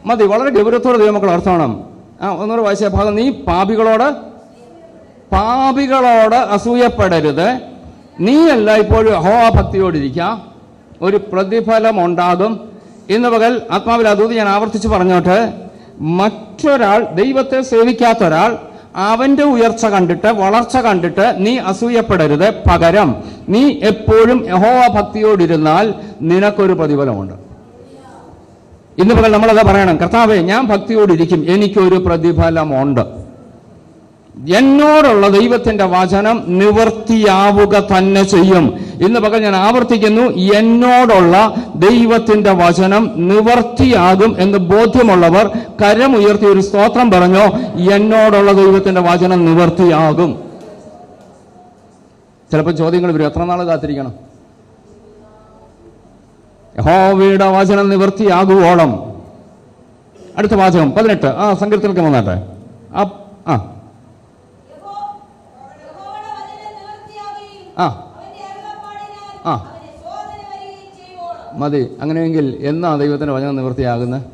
മതി, വളരെ ഗൗരവത്തോടെ ദൈവമക്കൾ അർത്ഥമാണ്. ഒന്നുകൂടെ വായിച്ച ഭാഗം, നീ പാപികളോട് അസൂയപ്പെടരുത്, നീ എല്ലായ്പ്പോഴും യഹോവാഭക്തിയോടിരിക്കുക, ഒരു പ്രതിഫലം ഉണ്ടാകും. ഇന്ന് പകൽ ആത്മാവിൽ അതൂതി ഞാൻ ആവർത്തിച്ച് പറഞ്ഞോട്ടെ, മറ്റൊരാൾ, ദൈവത്തെ സേവിക്കാത്ത ഒരാൾ, അവന്റെ ഉയർച്ച കണ്ടിട്ട്, വളർച്ച കണ്ടിട്ട് നീ അസൂയപ്പെടരുത്. പകരം നീ എപ്പോഴും യഹോവാഭക്തിയോടിരുന്നാൽ നിനക്കൊരു പ്രതിഫലമുണ്ട്. ഇന്ന് പകൽ നമ്മളതാ പറയണം, കർത്താവേ ഞാൻ ഭക്തിയോടിരിക്കും, എനിക്കൊരു പ്രതിഫലമുണ്ട്. എന്നോടുള്ള ദൈവത്തിന്റെ വചനം നിവർത്തിയാവുക തന്നെ ചെയ്യും. ഇന്ന് പകൽ ഞാൻ ആവർത്തിക്കുന്നു, എന്നോടുള്ള ദൈവത്തിന്റെ വചനം നിവർത്തിയാകും എന്ന് ബോധ്യമുള്ളവർ കരമുയർത്തി ഒരു സ്തോത്രം പറഞ്ഞോ. എന്നോടുള്ള ദൈവത്തിന്റെ വചനം നിവർത്തിയാകും. ചിലപ്പോൾ ചോദ്യങ്ങൾ വരും, എത്ര നാൾ കാത്തിരിക്കണം? യഹോവയുടെ വചനം നിവർത്തിയാകുവോളം. അടുത്ത വാചകം 18, സങ്കീർത്തനത്തിൽ വന്നാട്ടെ. മതി. അങ്ങനെയെങ്കിൽ എന്നാ ദൈവത്തിന്റെ വചനം നിവൃത്തിയാകുന്നത്?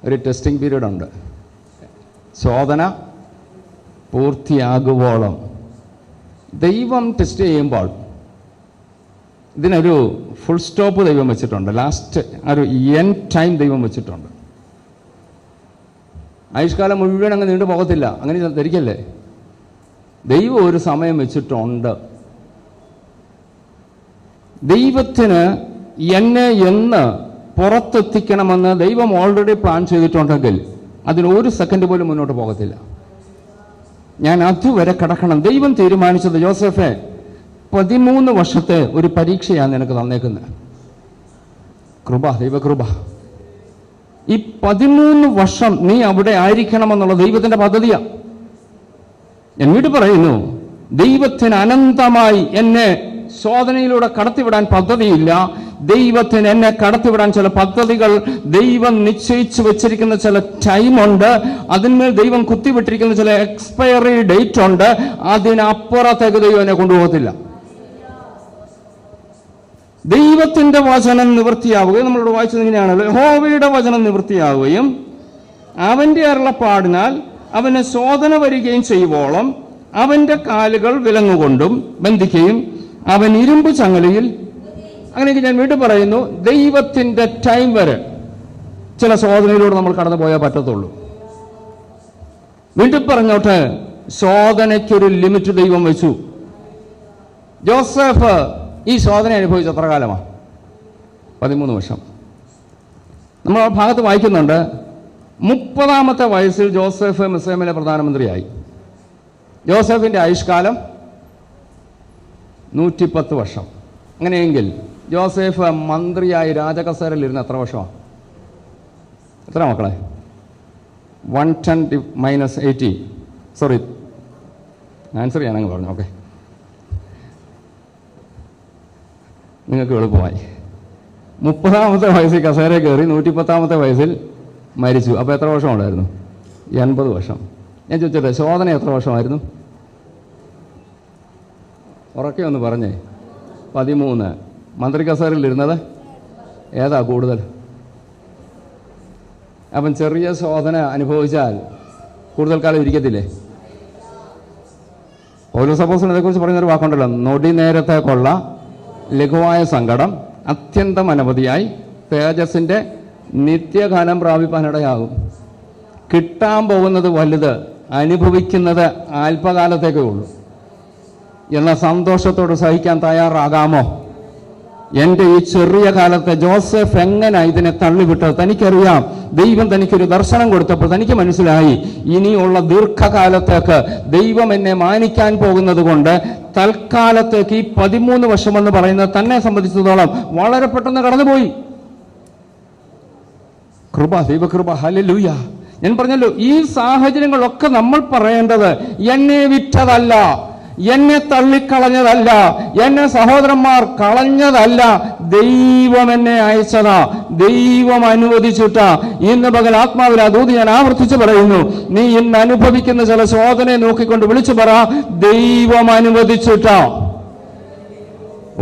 ഒരു ടെസ്റ്റിംഗ് പീരീഡ് ഉണ്ട്. ശോധന പൂർത്തിയാകുവോളം. ദൈവം ടെസ്റ്റ് ചെയ്യുമ്പോൾ ഇതിനൊരു ഫുൾ സ്റ്റോപ്പ് ദൈവം വെച്ചിട്ടുണ്ട്. ലാസ്റ്റ് ഒരു എൻഡ് ടൈം ദൈവം വെച്ചിട്ടുണ്ട്. ആയുഷ്കാലം മുഴുവൻ അങ്ങ് നീണ്ടു പോകത്തില്ല, അങ്ങനെ ധരിക്കല്ലേ. ദൈവം ഒരു സമയം വെച്ചിട്ടുണ്ട്. ദൈവത്തിന് എന്നെ എന്ന് പുറത്തെത്തിക്കണമെന്ന് ദൈവം ഓൾറെഡി പ്ലാൻ ചെയ്തിട്ടുണ്ടെങ്കിൽ അതിന് ഒരു സെക്കൻഡ് പോലും മുന്നോട്ട് പോകത്തില്ല. ഞാൻ അതുവരെ കടക്കണം. ദൈവം തീരുമാനിച്ചത്, ജോസഫേ 13 വർഷത്തെ ഒരു പരീക്ഷയാണ് നിനക്ക് തന്നേക്കുന്നത്. കൃപ, ദൈവകൃപ. ഈ 13 വർഷം നീ അവിടെ ആയിരിക്കണമെന്നുള്ള ദൈവത്തിന്റെ പദ്ധതിയാ. ഞാൻ വീണ്ടും പറയുന്നു, ദൈവത്തിന് അനന്തമായി എന്നെ ശോധനയിലൂടെ കടത്തിവിടാൻ പദ്ധതിയില്ല. ദൈവത്തിന് എന്നെ കടത്തിവിടാൻ ചില പദ്ധതികൾ ദൈവം നിശ്ചയിച്ചു വെച്ചിരിക്കുന്ന ചില ടൈമുണ്ട്. അതിന്മേൽ ദൈവം കുത്തിവിട്ടിരിക്കുന്ന ചില എക്സ്പയറി ഡേറ്റ് ഉണ്ട്. അതിനപ്പുറത്തേക്ക് ദൈവം എന്നെ കൊണ്ടുപോകത്തില്ല. ദൈവത്തിന്റെ വചനം നിവൃത്തിയാവുകയും, നമ്മളോട് വായിച്ചത് ഇങ്ങനെയാണല്ലോ, യഹോവയുടെ വചനം നിവൃത്തിയാവുകയും അവന്റെ അരുളപ്പാടിനാൽ അവന് ശോധന വരികയും ചെയ്യുവോളം അവന്റെ കാലുകൾ വിലങ്ങുകൊണ്ടും ബന്ധിക്കുകയും അവൻ ഇരുമ്പ് ചങ്ങലയിൽ. അങ്ങനെയൊക്കെ ഞാൻ വീണ്ടും പറയുന്നു, ദൈവത്തിന്റെ ടൈം വരെ ചില ശോധനയിലൂടെ നമ്മൾ കടന്നു പോയാൽ പറ്റത്തുള്ളൂ. വീണ്ടും പറഞ്ഞോട്ടെ, ശോധനയ്ക്കൊരു ലിമിറ്റ് ദൈവം വെച്ചു. ജോസഫ് ഈ ശോധന അനുഭവിച്ച എത്ര കാലമാണ്? 13 വർഷം. നമ്മൾ ആ ഭാഗത്ത് വായിക്കുന്നുണ്ട്, 30-ാമത്തെ വയസ്സിൽ ജോസഫ് മിസ്രൈമിലെ പ്രധാനമന്ത്രിയായി. ജോസഫിന്റെ ആയുഷ്കാലം 110 വർഷം. അങ്ങനെയെങ്കിൽ ജോസഫ് മന്ത്രിയായി രാജകസേരയിൽ ഇരുന്ന് എത്ര വർഷമാണ്? എത്ര മക്കളെ? 110 - 80. സോറി, ആൻസർ ചെയ്യാനങ്ങ് പറഞ്ഞു. ഓക്കെ, നിങ്ങൾക്ക് എളുപ്പമായി. 30-ാമത്തെ വയസ്സിൽ കസേര കയറി 110-ാമത്തെ വയസ്സിൽ മരിച്ചു. അപ്പോൾ എത്ര വർഷം ഉണ്ടായിരുന്നു? 80 വർഷം. ഞാൻ ചോദിച്ചോട്ടെ, ശോധന എത്ര വർഷമായിരുന്നു? ഉറക്കെ ഒന്ന് പറഞ്ഞേ. 13. മന്ത്രി കസേരയിൽ ഇരുന്നത് ഏതാ കൂടുതൽ? അപ്പം ചെറിയ ശോധന അനുഭവിച്ചാൽ കൂടുതൽ കാലം ഇരിക്കത്തില്ലേ? പൗലോസ് അപ്പോസ്തലൻ ഇതേക്കുറിച്ച് പറയുന്നൊരു വാക്കുണ്ടല്ലോ, നൊടി നേരത്തേക്കുള്ള ലഘുവായ സങ്കടം അത്യന്തം അനവധിയായി തേജസ്സിൻ്റെ നിത്യകാലം പ്രാപിപ്പാനിടയാകും. കിട്ടാൻ പോകുന്നത് വലുത്, അനുഭവിക്കുന്നത് അല്പകാലത്തേക്കേ ഉള്ളൂ. എന്നാൽ സന്തോഷത്തോട് സഹിക്കാൻ തയ്യാറാകാമോ? എൻ്റെ ഈ ചെറിയ കാലത്തെ ജോസഫ് എങ്ങനെ ഇതിനെ തള്ളിവിട്ടത്? തനിക്കറിയാം, ദൈവം തനിക്കൊരു ദർശനം കൊടുത്തപ്പോൾ തനിക്ക് മനസ്സിലായി, ഇനിയുള്ള ദീർഘകാലത്തേക്ക് ദൈവം എന്നെ മാനിക്കാൻ പോകുന്നത് കൊണ്ട് തൽക്കാലത്തേക്ക് ഈ 13 വർഷമെന്ന് പറയുന്നത് തന്നെ സംബന്ധിച്ചിടത്തോളം വളരെ പെട്ടെന്ന് കടന്നുപോയി. കൃപ, ദൈവകൃപ, ഹല്ലേലൂയ. ഞാൻ പറഞ്ഞല്ലോ, ഈ സാഹചര്യങ്ങളൊക്കെ നമ്മൾ പറയേണ്ടത് എന്നെ വിറ്റതല്ല, എന്നെ തള്ളിക്കളഞ്ഞതല്ല, എന്നെ സഹോദരന്മാർ കളഞ്ഞതല്ല, ദൈവം എന്നെ അയച്ചതാ, ദൈവം അനുവദിച്ചിട്ടാ. ഇന്ന് പകൽ ആത്മാവിൽ ദൂത് ഞാൻ ആവർത്തിച്ച് പറയുന്നു, നീ ഇന്ന് അനുഭവിക്കുന്ന ചില ശോധനയെ നോക്കിക്കൊണ്ട് വിളിച്ചു പറ, ദൈവം അനുവദിച്ചിട്ടാ.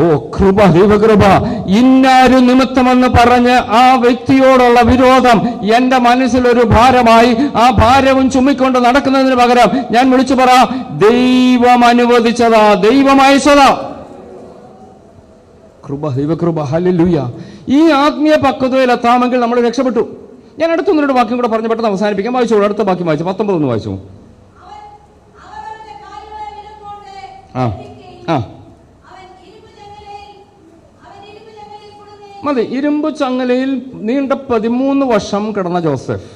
ഓ കൃപ, ദൈവകൃപ. ഇന്നാരു നിമിത്തമെന്ന് പറഞ്ഞ് ആ വ്യക്തിയോടുള്ള വിരോധം എൻ്റെ മനസ്സിലൊരു ഭാരമായി, ആ ഭാരവും ചുമ്മിക്കൊണ്ട് നടക്കുന്നതിന് പകരം ഞാൻ വിളിച്ചു പറ, ദൈവം അനുവദിച്ചതാ, ദൈവം അയച്ചതാ. കൃപ, ദൈവകൃപ, ഹല്ലേലൂയ. ഈ ആത്മീയ പക്വതയിലെത്താമെങ്കിൽ നമ്മൾ രക്ഷപ്പെട്ടു. ഞാൻ അടുത്തൊന്നൊരു വാക്യം കൂടെ പറഞ്ഞ് പെട്ടെന്ന് അവസാനിപ്പിക്കാം. വായിച്ചോളൂ, അടുത്ത വാക്യം വായിച്ചു, 19 ഒന്ന് വായിച്ചു. മതി. ഇരുമ്പ് ചങ്ങലയിൽ നീണ്ട 13 വർഷം കിടന്ന ജോസഫ്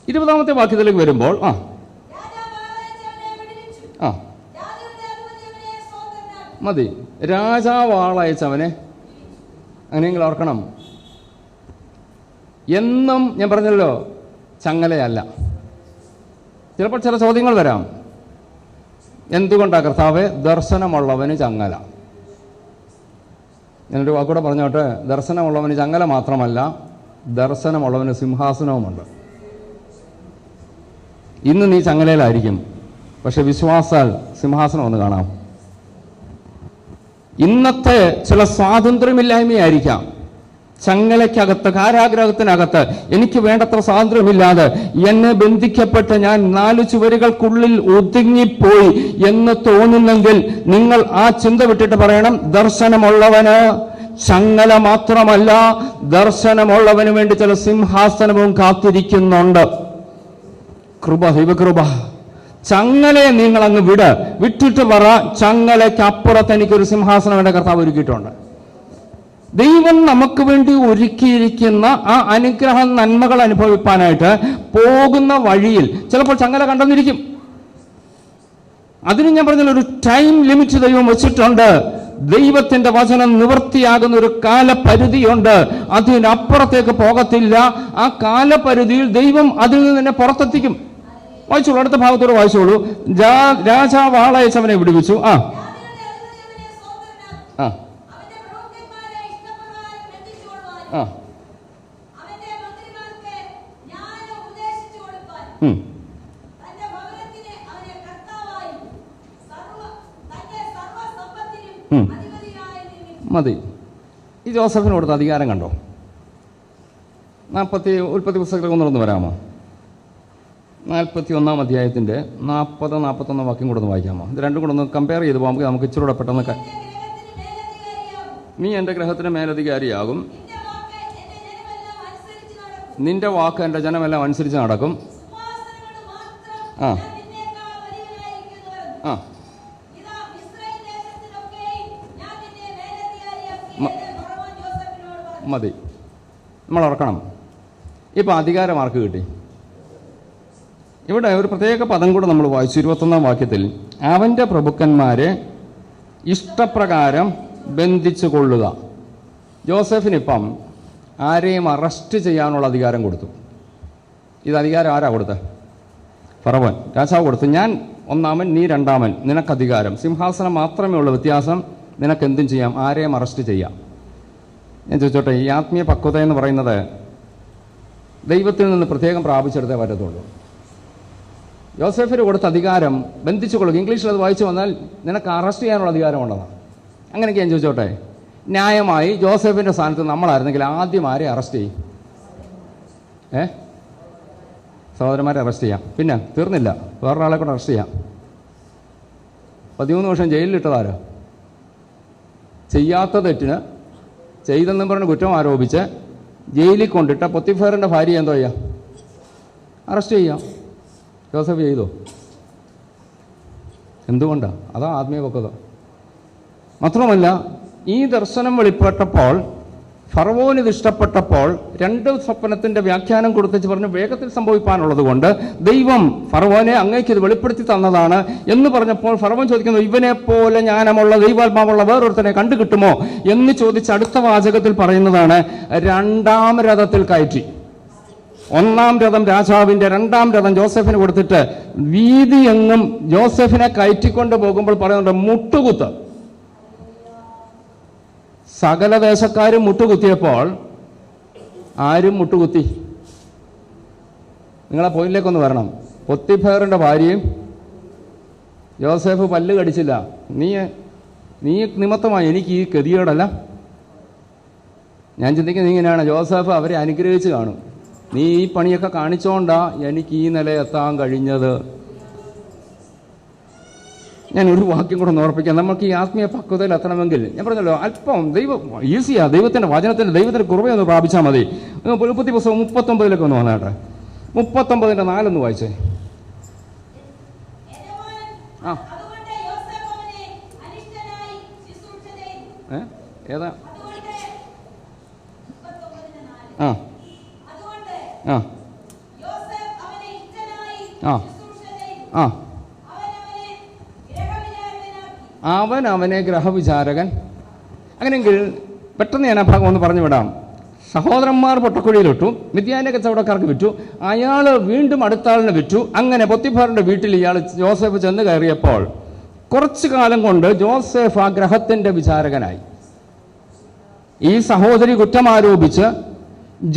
20ാമത്തെ വാക്യത്തിലേക്ക് വരുമ്പോൾ മതി. രാജാവാളയച്ചവനെ. അങ്ങനെയെങ്കിൽ ഓർക്കണം, എന്നും ഞാൻ പറഞ്ഞല്ലോ ചങ്ങലയല്ല. ചിലപ്പോൾ ചില ചോദ്യങ്ങൾ വരാം. എന്തുകൊണ്ടാണ് കർത്താവേ ദർശനമുള്ളവന് ചങ്ങല? ഞാനൊരു വാക്കൂടെ പറഞ്ഞോട്ടെ. ദർശനമുള്ളവന് ചങ്ങല മാത്രമല്ല, ദർശനമുള്ളവന് സിംഹാസനവുമുണ്ട്. ഇന്ന് നീ ചങ്ങലയിലായിരിക്കും, പക്ഷെ വിശ്വാസാൽ സിംഹാസനം ഒന്ന് കാണാം. ഇന്നത്തെ ചില സ്വാതന്ത്ര്യമില്ലായ്മയായിരിക്കാം. ചങ്ങലയ്ക്കകത്ത്, കാരാഗ്രഹത്തിനകത്ത് എനിക്ക് വേണ്ടത്ര സ്വാതന്ത്ര്യമില്ലാതെ എന്നെ ബന്ധിക്കപ്പെട്ട് ഞാൻ 4 ചുവരുകൾക്കുള്ളിൽ ഒതുങ്ങിപ്പോയി എന്ന് തോന്നുന്നെങ്കിൽ നിങ്ങൾ ആ ചിന്ത വിട്ടിട്ട് പറയണം, ദർശനമുള്ളവന് ചങ്ങല മാത്രമല്ല, ദർശനമുള്ളവന് വേണ്ടി ചില സിംഹാസനവും കാത്തിരിക്കുന്നുണ്ട്. കൃപ, ദൈവകൃപ. ചങ്ങലയെ നിങ്ങൾ അങ്ങ് വിട്ടിട്ട് പറ, ചങ്ങലയ്ക്ക് അപ്പുറത്ത് എനിക്കൊരു സിംഹാസനം എൻ്റെ കർത്താവ് ഒരുക്കിയിട്ടുണ്ട്. ദൈവം നമുക്ക് വേണ്ടി ഒരുക്കിയിരിക്കുന്ന ആ അനുഗ്രഹ നന്മകൾ അനുഭവിപ്പാനായിട്ട് പോകുന്ന വഴിയിൽ ചിലപ്പോൾ ചങ്ങല കണ്ടെന്നിരിക്കും. അതിന് ഞാൻ പറഞ്ഞ ഒരു ടൈം ലിമിറ്റ് ദൈവം വെച്ചിട്ടുണ്ട്. ദൈവത്തിന്റെ വചനം നിവൃത്തിയാകുന്ന ഒരു കാലപരിധിയുണ്ട്. അതിനപ്പുറത്തേക്ക് പോകത്തില്ല. ആ കാലപരിധിയിൽ ദൈവം അതിൽ നിന്ന് തന്നെ പുറത്തെത്തിക്കും. വായിച്ചോളൂ, അടുത്ത ഭാഗത്തോട് വായിച്ചോളൂ. രാജാവ് ആളയച്ചവനെ വിടുവിച്ചു. മതി. ഈ ജോസഫിന് കൊടുത്ത അധികാരം കണ്ടോ? ഉൽപ്പത്തി പുസ്തകത്തിൽ ഒന്നുകൂടെ വരാമോ? 41-ാം അധ്യായത്തിന്റെ 40-41 വാക്യം കൂടെ ഒന്ന് വായിക്കാമോ? ഇത് രണ്ടും കൂടെ ഒന്ന് കമ്പയർ ചെയ്ത് പോകുമ്പോൾ നമുക്ക് ഇച്ചിരൂടെ പെട്ടെന്ന്. നീ എൻ്റെ ഗ്രഹത്തിന് മേലധികാരിയാകും, നിന്റെ വാക്ക് എൻ്റെ ജനമെല്ലാം അനുസരിച്ച് നടക്കും. മതി. നമ്മൾ ഓർക്കണം, ഇപ്പം അധികാരം ആർക്ക് കിട്ടി? ഇവിടെ ഒരു പ്രത്യേക പദം കൂടെ നമ്മൾ വായിച്ചു. 21-ാം വാക്യത്തിൽ അവൻ്റെ പ്രഭുക്കന്മാരെ ഇഷ്ടപ്രകാരം ബന്ധിച്ചു കൊള്ളുക. ജോസഫിനിപ്പം ആരെയും അറസ്റ്റ് ചെയ്യാനുള്ള അധികാരം കൊടുത്തു. ഇത് അധികാരം ആരാ കൊടുത്തത്? ഫറവോൻ രാജാവ് കൊടുത്തു. ഞാൻ ഒന്നാമൻ, നീ രണ്ടാമൻ, നിനക്ക് അധികാരം. സിംഹാസനം മാത്രമേ ഉള്ളൂ വ്യത്യാസം. നിനക്ക് എന്തും ചെയ്യാം, ആരെയും അറസ്റ്റ് ചെയ്യാം. ഞാൻ ചോദിച്ചോട്ടെ, ഈ ആത്മീയ പക്വത എന്ന് പറയുന്നത് ദൈവത്തിൽ നിന്ന് പ്രത്യേകം പ്രാപിച്ചെടുത്തേ പറ്റത്തുള്ളൂ. ജോസഫിന് കൊടുത്ത അധികാരം ബന്ധിച്ചു കൊള്ളുക. ഇംഗ്ലീഷിൽ അത് വായിച്ചു വന്നാൽ നിനക്ക് അറസ്റ്റ് ചെയ്യാനുള്ള അധികാരമുള്ളതാണ്. അങ്ങനെയൊക്കെ ഞാൻ ചോദിച്ചോട്ടെ, ന്യായമായി ജോസഫിൻ്റെ സ്ഥാനത്ത് നമ്മളായിരുന്നെങ്കിൽ ആദ്യം ആരെ അറസ്റ്റ് ചെയ്യും? സഹോദരന്മാരെ അറസ്റ്റ് ചെയ്യാം. പിന്നെ തീർന്നില്ല, വേറൊരാളെ കൂടെ അറസ്റ്റ് ചെയ്യാം. 13 വർഷം ജയിലിലിട്ടതാരോ? ചെയ്യാത്ത തെറ്റിന് ചെയ്തെന്നും പറഞ്ഞ് കുറ്റം ആരോപിച്ച് ജയിലിൽ കൊണ്ടിട്ട പൊത്തിഫേറിൻ്റെ ഭാര്യ എന്തോ ചെയ്യാം? അറസ്റ്റ് ചെയ്യാം. ജോസഫ് ചെയ്തോ? എന്തുകൊണ്ടാണ്? അതാ ആത്മീയ പക്വത. മാത്രമല്ല, ഈ ദർശനം വെളിപ്പെട്ടപ്പോൾ ഫറവോന് ഇത് ഇഷ്ടപ്പെട്ടപ്പോൾ 2 സ്വപ്നത്തിൻ്റെ വ്യാഖ്യാനം കൊടുത്തേച്ച് പറഞ്ഞു വേഗത്തിൽ സംഭവിക്കാനുള്ളത് കൊണ്ട് ദൈവം ഫറവോനെ അങ്ങേക്ക് ഇത് വെളിപ്പെടുത്തി തന്നതാണ് എന്ന് പറഞ്ഞപ്പോൾ ഫറവോൻ ചോദിക്കുന്നു, ഇവനെ പോലെ ജ്ഞാനമുള്ള ദൈവാത്മാവുള്ള വേറൊരുത്തനെ കണ്ടു കിട്ടുമോ എന്ന് ചോദിച്ച് അടുത്ത വാചകത്തിൽ പറയുന്നതാണ് 2-ാം രഥത്തിൽ കയറ്റി. 1-ാം രഥം രാജാവിൻ്റെ, 2-ാം രഥം ജോസഫിന് കൊടുത്തിട്ട് വീതി എങ്ങും ജോസഫിനെ കയറ്റിക്കൊണ്ട് പോകുമ്പോൾ പറയുന്നുണ്ട് മുട്ടുകുത്ത്. സകല ദേശക്കാരും മുട്ടുകുത്തിയപ്പോൾ ആരും മുട്ടുകുത്തി? നിങ്ങളെ പോയിന്റിലേക്കൊന്ന് വരണം. പൊത്തിഫേറിൻ്റെ ഭാര്യയും ജോസഫ് പല്ല് കടിച്ചില്ല. നീ നിമിത്തമായി എനിക്ക് ഈ ഗതികേടല്ല. ഞാൻ ചിന്തിക്കുന്നത് ഇങ്ങനെയാണ്, ജോസഫ് അവരെ അനുഗ്രഹിച്ച് കാണും. നീ ഈ പണിയൊക്കെ കാണിച്ചോണ്ടാ എനിക്ക് ഈ നിലയെത്താൻ കഴിഞ്ഞത്. ഞാൻ ഒരു വാക്യം കൂടെ ഒന്ന് ഓർപ്പിക്കാം. നമുക്ക് ഈ ആത്മീയ പക്വതയിൽ എത്തണമെങ്കിൽ ഞാൻ പറഞ്ഞല്ലോ, അല്പം ഈസിയാ ദൈവത്തിൻ്റെ വചനത്തിൻ്റെ ദൈവത്തിൻ്റെ കൃപയൊന്ന് പ്രാപിച്ചാൽ മതി. ഉൽപ്പത്തി പുസ്തകം 39 ഒന്ന് വന്നേട്ടെ. 39:4 ഒന്ന് വായിച്ചേ. ഏതാ? അവൻ അവനെ ഗ്രഹവിചാരകൻ. അങ്ങനെയെങ്കിൽ പെട്ടെന്ന് ഞാൻ ആ ഭാഗം ഒന്ന് പറഞ്ഞു വിടാം. സഹോദരന്മാർ പൊട്ടക്കുഴിയിലിട്ടു, മിദ്യാന്റെ കച്ചവടക്കാർക്ക് വിറ്റു, അയാൾ വീണ്ടും അടുത്ത ആളിനെ വിറ്റു. അങ്ങനെ പൊത്തിഫാറിന്റെ വീട്ടിൽ ഇയാൾ ജോസഫ് ചെന്ന് കയറിയപ്പോൾ കുറച്ചു കാലം കൊണ്ട് ജോസഫ് ആ ഗ്രഹത്തിന്റെ വിചാരകനായി. ഈ സഹോദരി കുറ്റമാരോപിച്ച്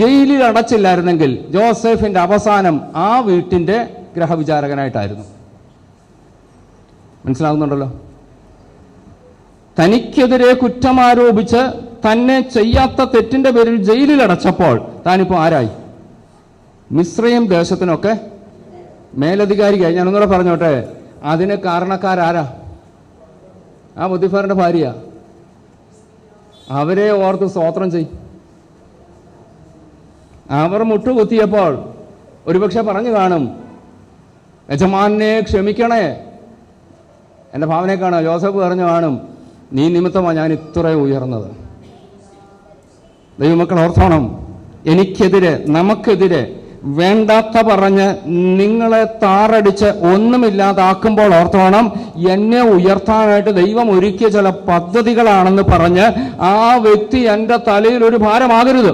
ജയിലിൽ അടച്ചില്ലായിരുന്നെങ്കിൽ ജോസഫിന്റെ അവസാനം ആ വീട്ടിന്റെ ഗ്രഹവിചാരകനായിട്ടായിരുന്നു. മനസ്സിലാകുന്നുണ്ടല്ലോ? തനിക്കെതിരെ കുറ്റമാരോപിച്ച് തന്നെ ചെയ്യാത്ത തെറ്റിന്റെ പേരിൽ ജയിലിൽ അടച്ചപ്പോൾ താനിപ്പോൾ ആരായി? മിസ്രയീം ദേശത്തിനൊക്കെ മേലധികാരിയായി. ഞാൻ ഒന്നുകൂടെ പറഞ്ഞോട്ടെ, അതിന് കാരണക്കാരാരാ? ആ പൊത്തിഫാറിന്റെ ഭാര്യ. അവരെ ഓർത്ത് സ്തോത്രം ചെയ്യും. അവർ മുട്ടുകുത്തിയപ്പോൾ ഒരുപക്ഷെ പറഞ്ഞു കാണും, യജമാനെ ക്ഷമിക്കണേ. എൻ്റെ ഭാവനെ കാണുക, ജോസഫ് പറഞ്ഞു കാണും, നീ നിമിത്തമാണ് ഞാൻ ഇത്രയും ഉയർന്നത്. ദൈവമക്കൾ ഓർത്തോണം, എനിക്കെതിരെ, നമുക്കെതിരെ വേണ്ടാത്ത പറഞ്ഞ് നിങ്ങളെ താറടിച്ച് ഒന്നുമില്ലാതാക്കുമ്പോൾ ഓർത്തോണം, എന്നെ ഉയർത്താനായിട്ട് ദൈവം ഒരുക്കിയ ചില പദ്ധതികളാണെന്ന് പറഞ്ഞ് ആ വ്യക്തി എൻ്റെ തലയിൽ ഒരു ഭാരമാകരുത്.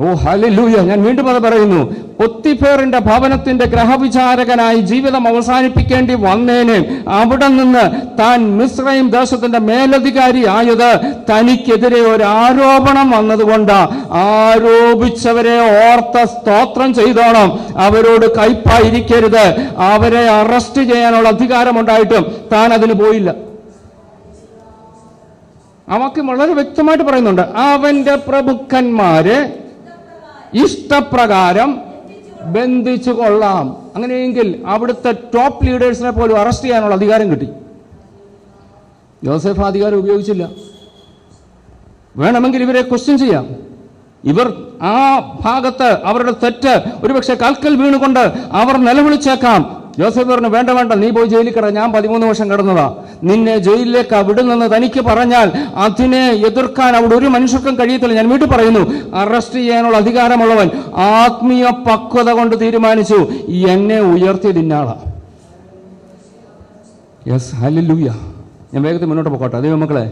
ഓ ഹല്ലേലൂയ! ഞാൻ വീണ്ടും അത് പറയുന്നു. പൊത്തിഫേറിന്റെ ഭവനത്തിന്റെ ഗ്രഹവിചാരകനായി ജീവിതം അവസാനിപ്പിക്കേണ്ടി വന്നേനെ അവിടെ നിന്ന് താൻ മിസ്രയീം ദേശത്തിന്റെ മേലധികാരി ആയത് തനിക്കെതിരെ ഒരു ആരോപണം വന്നതുകൊണ്ട് ആരോപിച്ചവരെ ഓർത്ത സ്തോത്രം ചെയ്തോണം. അവരോട് കയ്പായിരിക്കരുത്. അവരെ അറസ്റ്റ് ചെയ്യാനുള്ള അധികാരമുണ്ടായിട്ടും താൻ അതിന് പോയില്ല. അവക്ക് വളരെ വ്യക്തമായിട്ട് പറയുന്നുണ്ട്, അവന്റെ പ്രഭുക്കന്മാരെ ഇഷ്ടപ്രകാരം ബന്ധിച്ചു കൊള്ളാം. അങ്ങനെയെങ്കിൽ അവിടുത്തെ ടോപ്പ് ലീഡേഴ്സിനെ പോലും അറസ്റ്റ് ചെയ്യാനുള്ള അധികാരം കിട്ടി. ജോസഫ് അധികാരം ഉപയോഗിച്ചില്ല. വേണമെങ്കിൽ ഇവരെ ക്വസ്റ്റ്യൻ ചെയ്യാം. ഇവർ ആ ഭാഗത്ത് അവരുടെ തെറ്റ് ഒരുപക്ഷെ കാൽക്കൽ വീണുകൊണ്ട് അവർ നിലവിളിച്ചേക്കാം. ജോസഫ് പറഞ്ഞു, വേണ്ട വേണ്ട, നീ പോയി ജയിലിൽ കിട, ഞാൻ 13 വർഷം കിടന്നതാ, നിന്നെ ജയിലിലേക്ക് വിടുന്നെന്ന് തനിക്ക് പറഞ്ഞാൽ അതിനെ എതിർക്കാൻ അവിടെ ഒരു മനുഷ്യർക്കും കഴിയത്തില്ല. ഞാൻ വീട്ടിൽ പറയുന്നു, അറസ്റ്റ് ചെയ്യാനുള്ള അധികാരമുള്ളവൻ ആത്മീയ പക്വത കൊണ്ട് തീരുമാനിച്ചു, എന്നെ ഉയർത്തിയത് ഇന്നാളാ. Yes, hallelujah. ഞാൻ വേഗത്തിൽ മുന്നോട്ട് പോകട്ടെ. ദൈവമക്കളെ,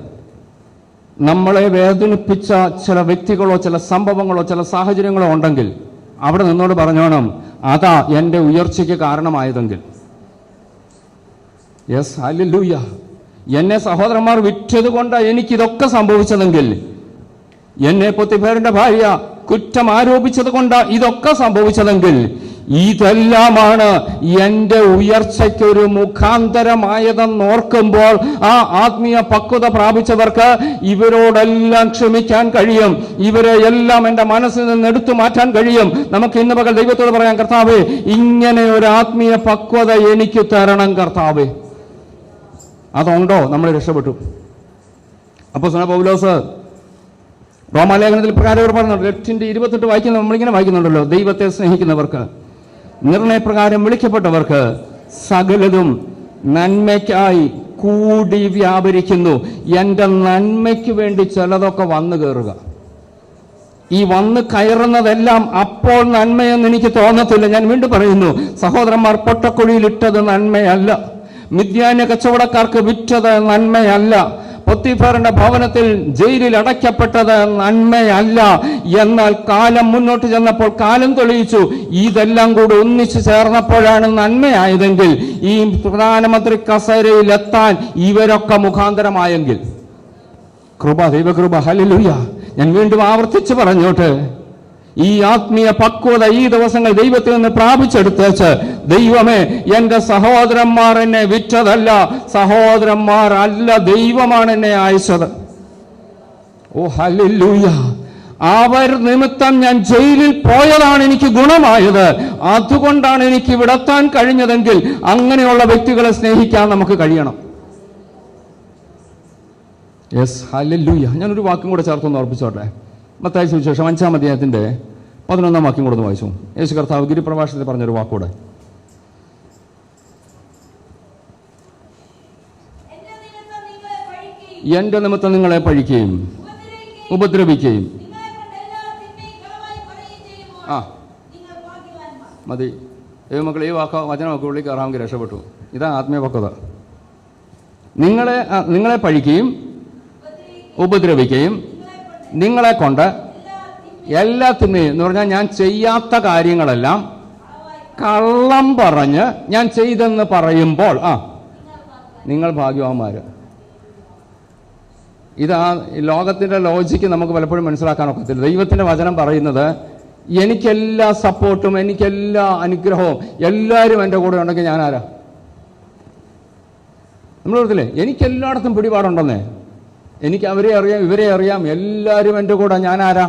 നമ്മളെ വേദനിപ്പിച്ച ചില വ്യക്തികളോ ചില സംഭവങ്ങളോ ചില സാഹചര്യങ്ങളോ ഉണ്ടെങ്കിൽ അവിടെ നിന്നോട് പറഞ്ഞോണം, അതാ എൻ്റെ ഉയർച്ചയ്ക്ക് കാരണമായതെങ്കിൽ. Yes, hallelujah. എന്നെ സഹോദരന്മാർ വിറ്റത് കൊണ്ടാണ് എനിക്കിതൊക്കെ സംഭവിച്ചതെങ്കിൽ, എന്നെ പൊത്തിഫേറിന്റെ ഭാര്യ കുറ്റം ആരോപിച്ചത് കൊണ്ടാണ് ഇതൊക്കെ സംഭവിച്ചതെങ്കിൽ, ഇതെല്ലാമാണ് എൻ്റെ ഉയർച്ചയ്ക്കൊരു മുഖാന്തരമായതെന്ന് ഓർക്കുമ്പോൾ ആ ആത്മീയ പക്വത പ്രാപിച്ചവർക്ക് ഇവരോടെല്ലാം ക്ഷമിക്കാൻ കഴിയും. ഇവരെ എല്ലാം എൻ്റെ മനസ്സിൽ നിന്ന് എടുത്തു മാറ്റാൻ കഴിയും. നമുക്ക് ഇന്ന് പകൽ ദൈവത്തോട് പറയാം, കർത്താവേ, ഇങ്ങനെ ഒരു ആത്മീയ പക്വത എനിക്ക് തരണം കർത്താവേ. അതുണ്ടോ നമ്മൾ രക്ഷപ്പെട്ടു. അപ്പോസ്തലനായ പൗലോസ് റോമാലേഖനത്തിൽ പ്രകാരം പറഞ്ഞുണ്ട്, 8:28 വായിക്കുന്ന നമ്മളിങ്ങനെ വായിക്കുന്നുണ്ടല്ലോ, ദൈവത്തെ സ്നേഹിക്കുന്നവർക്ക് നിർണയപ്രകാരം വിളിക്കപ്പെട്ടവർക്ക് സകലതും നന്മയ്ക്കായി കൂടി വ്യാപരിക്കുന്നു. എൻ്റെ നന്മയ്ക്ക് വേണ്ടി ചിലതൊക്കെ വന്നു കയറുക. ഈ വന്ന് കയറുന്നതെല്ലാം അപ്പോൾ നന്മയെന്ന് എനിക്ക് തോന്നത്തില്ല. ഞാൻ വീണ്ടും പറയുന്നു, സഹോദരന്മാർ പൊട്ടക്കുഴിയിലിട്ടത് നന്മയല്ല, മിദ്യാന്യ കച്ചവടക്കാർക്ക് വിറ്റത് നന്മയല്ല, പൊത്തിഫറിന്റെ ഭവനത്തിൽ ജയിലിൽ അടയ്ക്കപ്പെട്ടത് നന്മയല്ല. എന്നാൽ കാലം മുന്നോട്ട് ചെന്നപ്പോൾ കാലം തെളിയിച്ചു, ഇതെല്ലാം കൂടി ഒന്നിച്ചു ചേർന്നപ്പോഴാണ് നന്മയായതെങ്കിൽ ഈ പ്രധാനമന്ത്രി കസേരയിൽ എത്താൻ ഇവരൊക്കെ മുഖാന്തരമായെങ്കിൽ കൃപ, ദൈവകൃപ, ഹല്ലേലൂയ. ഞാൻ വീണ്ടും ആവർത്തിച്ച് പറഞ്ഞോട്ടെ, ഈ ആത്മീയ പക്വത ഈ ദിവസങ്ങൾ ദൈവത്തിൽ നിന്ന് പ്രാപിച്ചെടുത്തേച്ച്, ദൈവമേ എൻ്റെ സഹോദരന്മാർ എന്നെ വിറ്റതല്ല, സഹോദരന്മാർ അല്ല, ദൈവമാണ് എന്നെ അയച്ചത്. ഓ ഹല്ലേലൂയ. അവർ നിമിത്തം ഞാൻ ജയിലിൽ പോയതാണ് എനിക്ക് ഗുണമായത്, അതുകൊണ്ടാണ് എനിക്ക് ഇവിടെ എത്താൻ കഴിഞ്ഞതെങ്കിൽ അങ്ങനെയുള്ള വ്യക്തികളെ സ്നേഹിക്കാൻ നമുക്ക് കഴിയണം. Yes, hallelujah. ഞാനൊരു വാക്കും കൂടെ ചേർത്തൊന്ന് ഓർപ്പിച്ചോട്ടെ. മത്തായി സുവിശേഷം 5-ാം അധ്യായത്തിന്റെ 11-ാം വാക്യം കൂടെ ഒന്ന് വായിച്ചു. യേശു കർത്താവ് ഗിരിപ്രഭാഷണത്തിൽ പറഞ്ഞൊരു വാക്കൂടെ, എന്റെ നിമിത്തം നിങ്ങളെ പഴിക്കുകയും ഉപദ്രവിക്കുകയും. ആ മതി ദൈവമക്കൾ, ഈ വചനമൊക്കെ ഉള്ളിൽ കയറാമെങ്കിൽ രക്ഷപ്പെട്ടു. ഇതാ ആത്മീയ പക്വത. നിങ്ങളെ പഴിക്കുകയും ഉപദ്രവിക്കുകയും നിങ്ങളെ കൊണ്ട് എല്ലാ തിന്മയും എന്ന് പറഞ്ഞാൽ ഞാൻ ചെയ്യാത്ത കാര്യങ്ങളെല്ലാം കള്ളം പറഞ്ഞ് ഞാൻ ചെയ്തെന്ന് പറയുമ്പോൾ നിങ്ങൾ ഭാഗ്യവാന്മാര്. ഇതാ ലോകത്തിന്റെ ലോജിക്ക് നമുക്ക് പലപ്പോഴും മനസ്സിലാക്കാനൊക്കത്തില്ല. ദൈവത്തിന്റെ വചനം പറയുന്നത്, എനിക്കെല്ലാ സപ്പോർട്ടും എനിക്കെല്ലാ അനുഗ്രഹവും എല്ലാവരും എൻ്റെ കൂടെ ഉണ്ടെങ്കിൽ ഞാൻ ആരാ? നമ്മൾ പറഞ്ഞില്ലേ, എനിക്കെല്ലായിടത്തും പിടിപാടുണ്ടെന്നേ, എനിക്ക് അവരെ അറിയാം, ഇവരെ അറിയാം, എല്ലാവരും എൻ്റെ കൂടെ, ഞാൻ ആരാ?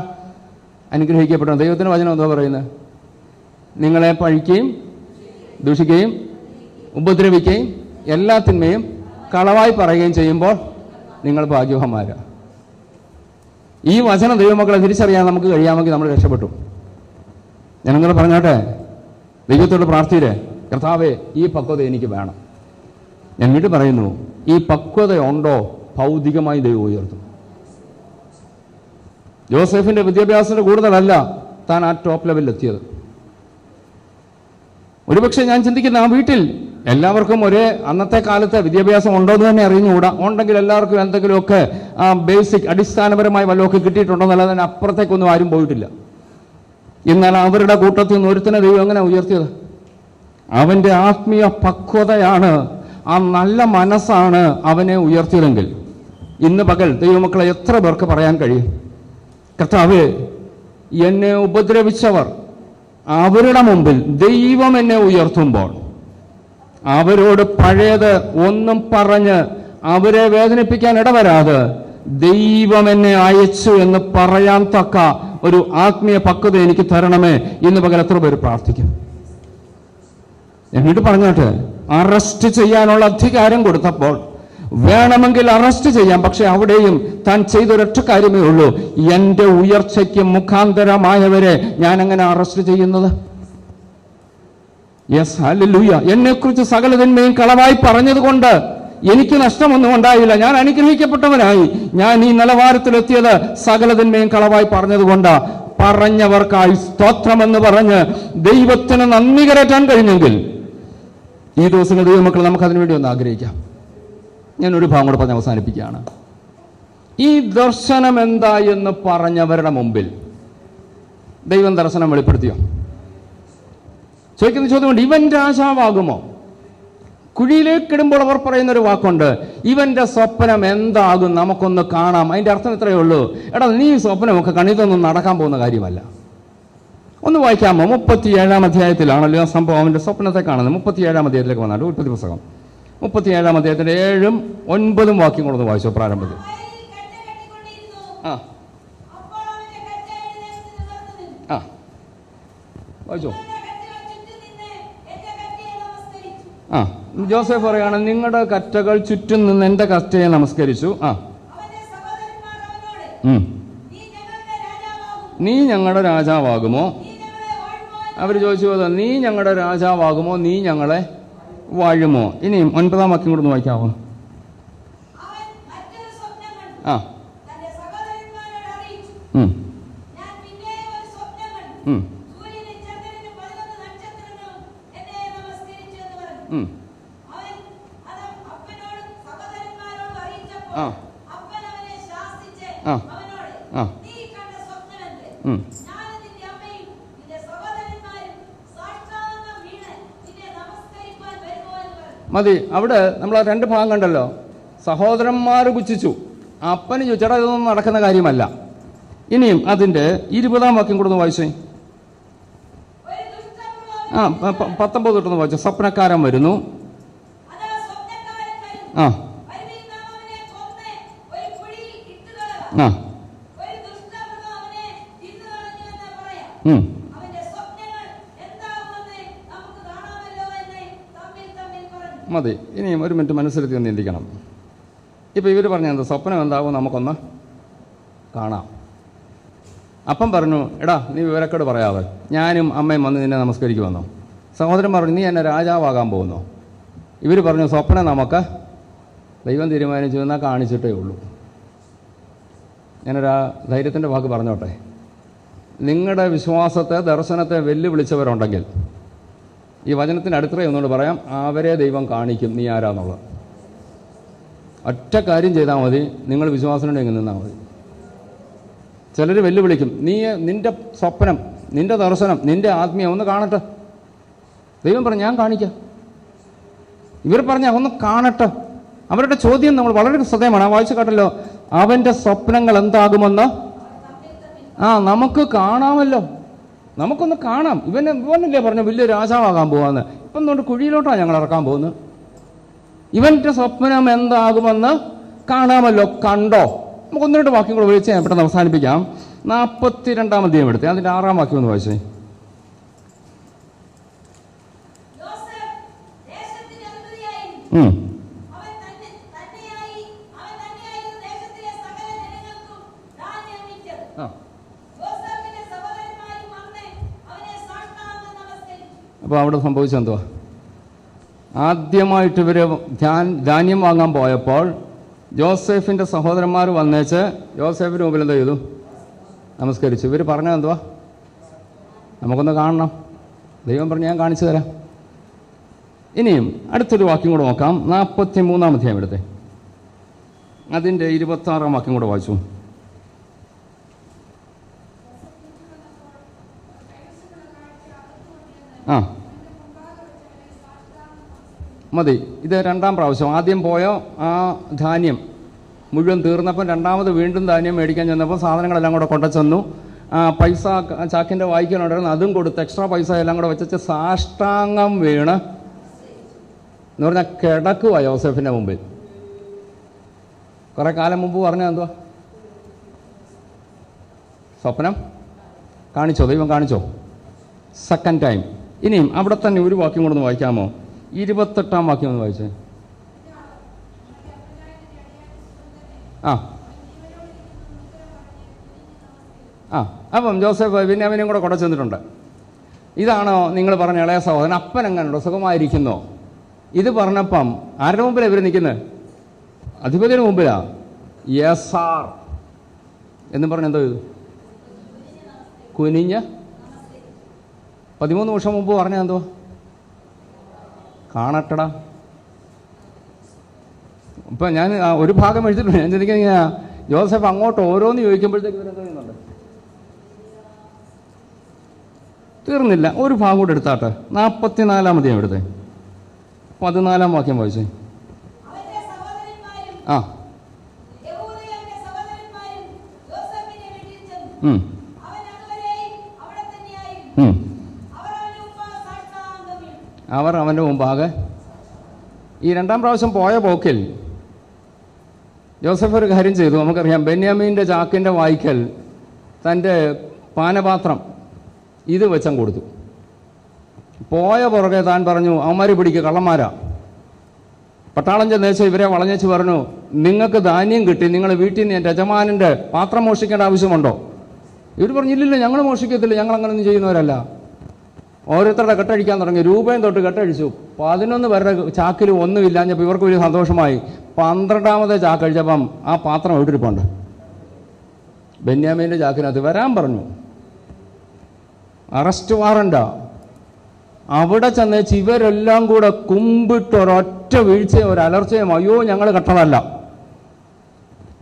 അനുഗ്രഹിക്കപ്പെടും. ദൈവത്തിന് വചനം എന്താ പറയുന്നത്? നിങ്ങളെ പഴിക്കുകയും ദൂഷിക്കുകയും ഉപദ്രവിക്കുകയും എല്ലാ തിന്മയും കളവായി പറയുകയും ചെയ്യുമ്പോൾ നിങ്ങൾ ഭാഗ്യവാന്മാരാ. ഈ വചനം ദൈവമക്കളെ തിരിച്ചറിയാൻ നമുക്ക് കഴിയാമെങ്കിൽ നമ്മൾ രക്ഷപ്പെട്ടു. ഞാനങ്ങനെ പറഞ്ഞോട്ടെ, ദൈവത്തോട് പ്രാർത്ഥിയില്ലേ, കർത്താവേ ഈ പക്വത എനിക്ക് വേണം. ഞാൻ വീണ്ടും പറയുന്നു, ഈ പക്വത ഉണ്ടോ ഭൗതികമായി ദൈവം ഉയർത്തും. ജോസഫിന്റെ വിദ്യാഭ്യാസത്തിന്റെ കൂടുതലല്ല താൻ ആ ടോപ്പ് ലെവലിൽ എത്തിയത്. ഒരുപക്ഷെ ഞാൻ ചിന്തിക്കുന്ന, ആ വീട്ടിൽ എല്ലാവർക്കും ഒരേ അന്നത്തെ കാലത്തെ വിദ്യാഭ്യാസം ഉണ്ടോ എന്ന് തന്നെ അറിഞ്ഞുകൂടാ. ഉണ്ടെങ്കിൽ എല്ലാവർക്കും എന്തെങ്കിലുമൊക്കെ ബേസിക് അടിസ്ഥാനപരമായി വല്ലതൊക്കെ കിട്ടിയിട്ടുണ്ടോന്നല്ലാതെ തന്നെ അപ്പുറത്തേക്കൊന്നും ആരും പോയിട്ടില്ല. എന്നാൽ അവരുടെ കൂട്ടത്തിൽ നിന്ന് ഒരുത്തനെ ദൈവം എങ്ങനെ ഉയർത്തിയത്? അവന്റെ ആത്മീയ പക്വതയാണ്, ആ നല്ല മനസ്സാണ് അവനെ ഉയർത്തിയതെങ്കിൽ ഇന്ന് പകൽ ദൈവമക്കളെ എത്ര പേർക്ക് പറയാൻ കഴിയും, കർത്താവേ എന്നെ ഉപദ്രവിച്ചവർ അവരുടെ മുമ്പിൽ ദൈവം എന്നെ ഉയർത്തുമ്പോൾ അവരോട് പഴയത് ഒന്നും പറഞ്ഞ് അവരെ വേദനിപ്പിക്കാൻ ഇടവരാതെ ദൈവം എന്നെ അയച്ചു എന്ന് പറയാൻ തക്ക ഒരു ആത്മീയ പക്വത എനിക്ക് തരണമേ. ഇന്ന് പകൽ എത്ര പേര് പ്രാർത്ഥിക്കും? എന്നിട്ട് പറഞ്ഞോട്ടെ, അറസ്റ്റ് ചെയ്യാനുള്ള അധികാരം കൊടുത്തപ്പോൾ വേണമെങ്കിൽ അറസ്റ്റ് ചെയ്യാം, പക്ഷെ അവിടെയും താൻ ചെയ്തൊരൊറ്റ കാര്യമേ ഉള്ളൂ, എന്റെ ഉയർച്ചയ്ക്ക് മുഖാന്തരമായവരെ ഞാൻ എങ്ങനെ അറസ്റ്റ് ചെയ്യുന്നത്? Yes, hallelujah. എന്നെക്കുറിച്ച് സകലതിന്മേയും കളവായി പറഞ്ഞതുകൊണ്ട് എനിക്ക് നഷ്ടമൊന്നും ഉണ്ടായില്ല. ഞാൻ അനുഗ്രഹിക്കപ്പെട്ടവനായി. ഞാൻ ഈ നിലവാരത്തിലെത്തിയത് സകലതിന്മേയും കളവായി പറഞ്ഞതുകൊണ്ടാ. പറഞ്ഞവർക്കായി സ്തോത്രമെന്ന് പറഞ്ഞ് ദൈവത്തിന് നന്ദി കരറ്റാൻ കഴിഞ്ഞെങ്കിൽ ഈ ദിവസങ്ങൾ ദൈവമക്കൾ നമുക്ക് അതിനുവേണ്ടി ഒന്ന് ആഗ്രഹിക്കാം. ഞാനൊരു ഭാഗം കൂടെ പറഞ്ഞ് അവസാനിപ്പിക്കുകയാണ്. ഈ ദർശനം എന്താ എന്ന് പറഞ്ഞവരുടെ മുമ്പിൽ ദൈവം ദർശനം വെളിപ്പെടുത്തിയോ? ചോദിക്കുന്ന ചോദ്യമുണ്ട്, ഇവൻ രാജാവാകുമോ? കുഴിയിലേക്കിടുമ്പോൾ അവർ പറയുന്നൊരു വാക്കുണ്ട്, ഇവന്റെ സ്വപ്നം എന്താകും, നമുക്കൊന്ന് കാണാം. അതിന്റെ അർത്ഥം ഇത്രയേ ഉള്ളൂ, എടാ നീ സ്വപ്നമൊക്കെ കണിതൊന്നും നടക്കാൻ പോകുന്ന കാര്യമല്ല. ഒന്ന് വായിക്കാമോ? 37-ാം അധ്യായത്തിലാണല്ലോ ആ സംഭവം. അവന്റെ സ്വപ്നത്തെ കാണുന്നത് 37-ാം അധ്യായത്തിലേക്ക് വന്നാണ്. ഉൽപ്പത്തി പുസ്തകം 37-ാം അധ്യായത്തിന്റെ 7ഉം 9ഉം വാക്യങ്ങളൊന്ന് വായിച്ചോ പ്രാരംഭത്തിൽ. വായിച്ചോ. ജോസഫ് പറയാണ്, നിങ്ങളുടെ കറ്റകൾ ചുറ്റും നിന്ന് എൻ്റെ കറ്റയെ നമസ്കരിച്ചു. നീ ഞങ്ങളുടെ രാജാവാകുമോ? അവർ ചോദിച്ചു, നീ ഞങ്ങളുടെ രാജാവാകുമോ, നീ ഞങ്ങളെ വാഴുമോ? ഇനിയും 9-ാം വാക്യം കൂടെ ഒന്ന് വായിക്കാവോ? ആ മതി. അവിടെ നമ്മൾ 2 ഭാഗം കണ്ടല്ലോ. സഹോദരന്മാർ പുച്ഛിച്ചു, അപ്പന് ചോദിച്ചാൽ ഇതൊന്നും നടക്കുന്ന കാര്യമല്ല. ഇനിയും അതിൻ്റെ 20-ാം വാക്യം കൂടെ ഒന്ന് വായിച്ചേ. 19 തൊട്ടൊന്ന് വായിച്ചു. സ്വപ്നക്കാരൻ വരുന്നു. ആ ആ മതി. ഇനിയും 1 മിനിറ്റ് മനസ്സിലെത്തി ഒന്ന് ചിന്തിക്കണം. ഇപ്പം ഇവർ പറഞ്ഞത് സ്വപ്നം എന്താവും നമുക്കൊന്ന് കാണാം. അപ്പം പറഞ്ഞു, എടാ നീ വിവരക്കേട് പറയാതെ, ഞാനും അമ്മയും വന്ന് നിന്നെ നമസ്കരിക്കുമെന്നോ? സഹോദരൻ പറഞ്ഞു, നീ എന്നെ രാജാവാകാൻ പോകുന്നു. ഇവർ പറഞ്ഞു, സ്വപ്നം നമുക്ക് ദൈവം തീരുമാനിച്ചു എന്നാൽ കാണിച്ചിട്ടേ ഉള്ളൂ. ഞാനൊരു ധൈര്യത്തിൻ്റെ വാക്ക് പറഞ്ഞോട്ടെ. നിങ്ങളുടെ വിശ്വാസത്തെ, ദർശനത്തെ വെല്ലുവിളിച്ചവരുണ്ടെങ്കിൽ ഈ വചനത്തിൻ്റെ അടുത്തറ ഒന്നുകൊണ്ട് പറയാം, അവരെ ദൈവം കാണിക്കും നീ ആരാന്നുള്ളത്. ഒറ്റ കാര്യം ചെയ്താൽ മതി, നിങ്ങൾ വിശ്വാസനോടെ എങ്ങനെ നിന്നാൽ മതി. ചിലർ വെല്ലുവിളിക്കും, നീ നിൻ്റെ സ്വപ്നം, നിൻ്റെ ദർശനം, നിൻ്റെ ആത്മീയം ഒന്ന് കാണട്ടെ. ദൈവം പറഞ്ഞു, ഞാൻ കാണിക്കാം. ഇവർ പറഞ്ഞ ഒന്ന് കാണട്ടെ. അവരുടെ ചോദ്യം നമ്മൾ വളരെ ശ്രദ്ധേയമാണ്. വായിച്ചു കേട്ടല്ലോ, അവൻ്റെ സ്വപ്നങ്ങൾ എന്താകുമെന്ന് നമുക്ക് കാണാമല്ലോ, നമുക്കൊന്ന് കാണാം. ഇവനല്ലേ പറഞ്ഞു വലിയ രാജാവാകാൻ പോവാന്ന്. ഇപ്പം എന്തുകൊണ്ട് കുഴിയിലോട്ടാണ് ഞങ്ങൾ ഇറക്കാൻ പോകുന്നത്. ഇവൻ്റെ സ്വപ്നം എന്താകുമെന്ന് കാണാമല്ലോ, കണ്ടോ? നമുക്ക് 1-2 വാക്യം കൂടെ വിളിച്ച് ഞാൻ പെട്ടെന്ന് അവസാനിപ്പിക്കാം. 42-ാം അധ്യായം എടുത്തേ, അതിൻ്റെ 6-ാം വാക്യം ഒന്ന് വായിച്ചേ. അപ്പോൾ അവിടെ സംഭവിച്ചെന്തുവാ? ആദ്യമായിട്ട് ഇവർ ധാന്യം വാങ്ങാൻ പോയപ്പോൾ ജോസഫിൻ്റെ സഹോദരന്മാർ വന്നേച്ച് ജോസഫിന് മുമ്പിൽ എന്താ ചെയ്തു? നമസ്കരിച്ചു. ഇവർ പറഞ്ഞത് എന്തുവാ? നമുക്കൊന്ന് കാണണം. ദൈവം പറഞ്ഞു, ഞാൻ കാണിച്ചു തരാം. ഇനിയും അടുത്തൊരു വാക്യം കൂടെ നോക്കാം. 43-ാം അധ്യായം എടുത്തേ, അതിൻ്റെ 26-ാം വാക്യം കൂടെ വായിച്ചു. മതി. ഇത് 2-ാം പ്രാവശ്യം. ആദ്യം പോയ ആ ധാന്യം മുഴുവൻ തീർന്നപ്പം രണ്ടാമത് വീണ്ടും ധാന്യം മേടിക്കാൻ ചെന്നപ്പോൾ സാധനങ്ങളെല്ലാം കൂടെ കൊണ്ടുചെന്നു. പൈസ ചാക്കിൻ്റെ വായിക്കാനുണ്ടായിരുന്നു, അതും കൊടുത്ത് എക്സ്ട്രാ പൈസ എല്ലാം കൂടെ വെച്ച് സാഷ്ടാംഗം വീണ് എന്ന് പറഞ്ഞാൽ കിടക്കുക യോസെഫിൻ്റെ മുമ്പിൽ. കുറേ കാലം മുമ്പ് പറഞ്ഞാൽ എന്തുവാ? സ്വപ്നം കാണിച്ചോ? ദൈവം കാണിച്ചോ? Second time. ഇനിയും അവിടെ തന്നെ ഒരു വാക്യം കൂടെ ഒന്ന് വായിക്കാമോ? 28-ാം വാക്യം ഒന്ന് വായിച്ചേ. അപ്പം ജോസഫ് ബെന്യാമീനും കൂടെ കൊണ്ടു ചെന്നിട്ടുണ്ട്. ഇതാണോ നിങ്ങൾ പറഞ്ഞ ഇളയ സഹോദരൻ? അപ്പൻ എങ്ങനെയുണ്ടോ? സുഖമായിരിക്കുന്നോ? ഇത് പറഞ്ഞപ്പം ആരുടെ മുമ്പിലാണ് ഇവർ നിൽക്കുന്നത്? അധിപതിയുടെ മുമ്പിലാ. യെസാർ എന്നും പറഞ്ഞ് എന്തോ ചെയ്തു? കുനിഞ്ഞ് 13 വർഷം മുമ്പ് പറഞ്ഞ എന്തോ? കാണട്ടടാ. ഇപ്പം ഞാൻ ഒരു ഭാഗം എഴുതിയിട്ടുണ്ട്. ഞാൻ ചിന്തിക്കുന്ന ജോസഫ് അങ്ങോട്ട് ഓരോന്ന് ചോദിക്കുമ്പോഴത്തേക്ക് ഇവരെന്തോ ചെയ്യുന്നുണ്ട്? തീർന്നില്ല. ഒരു ഭാഗം കൂടെ എടുത്താട്ടെ. 44-ാം അധ്യായം എടുത്തേ, 14-ാം വാക്യം വായിച്ചേ. അവർ അവൻ്റെ മുമ്പാകെ. ഈ 2-ാം പ്രാവശ്യം പോയ പോക്കിൽ ജോസഫ് ഒരു കാര്യം ചെയ്തു. നമുക്കറിയാം, ബെന്യാമീൻ്റെ ചാക്കിൻ്റെ വായിക്കൽ തൻ്റെ പാനപാത്രം ഇത് വെച്ചം കൊടുത്തു. പോയ പുറകെ താൻ പറഞ്ഞു, അവന്മാർ പിടിക്കുക, കള്ളന്മാരാ, പട്ടാളം ചെന്നേച്ച് ഇവരെ വളഞ്ഞേച്ച് പറഞ്ഞു, നിങ്ങൾക്ക് ധാന്യം കിട്ടി, നിങ്ങൾ വീട്ടിൽ നിന്ന് എൻ്റെ യജമാനൻ്റെ പാത്രം മോഷ്ടിക്കേണ്ട ആവശ്യമുണ്ടോ? ഇവർ പറഞ്ഞില്ലല്ലോ, ഞങ്ങൾ മോഷ്ടിക്കത്തില്ല, ഞങ്ങൾ അങ്ങനെയൊന്നും ചെയ്യുന്നവരല്ല. ഓരോരുത്തരുടെ കെട്ടഴിക്കാൻ തുടങ്ങി. രൂപയും തൊട്ട് കെട്ടഴിച്ചു. 11 പേരുടെ ചാക്കിൽ ഒന്നുമില്ലാഞ്ഞപ്പോൾ ഇവർക്ക് വലിയ സന്തോഷമായി. 12ാമത്തെ ചാക്കഴിച്ചപ്പം ആ പാത്രം എവിടെയിരിപ്പുണ്ട്? ബെന്യാമീൻ്റെ ചാക്കിനകത്ത്. വരാൻ പറഞ്ഞു. അറസ്റ്റ് വാറണ്ടാ. അവിടെ ചെന്നേച്ച് ഇവരെല്ലാം കൂടെ കുമ്പിട്ട് ഒരൊറ്റ വീഴ്ചയും ഒരലർച്ചയും, അയ്യോ ഞങ്ങൾ കെട്ടതല്ല.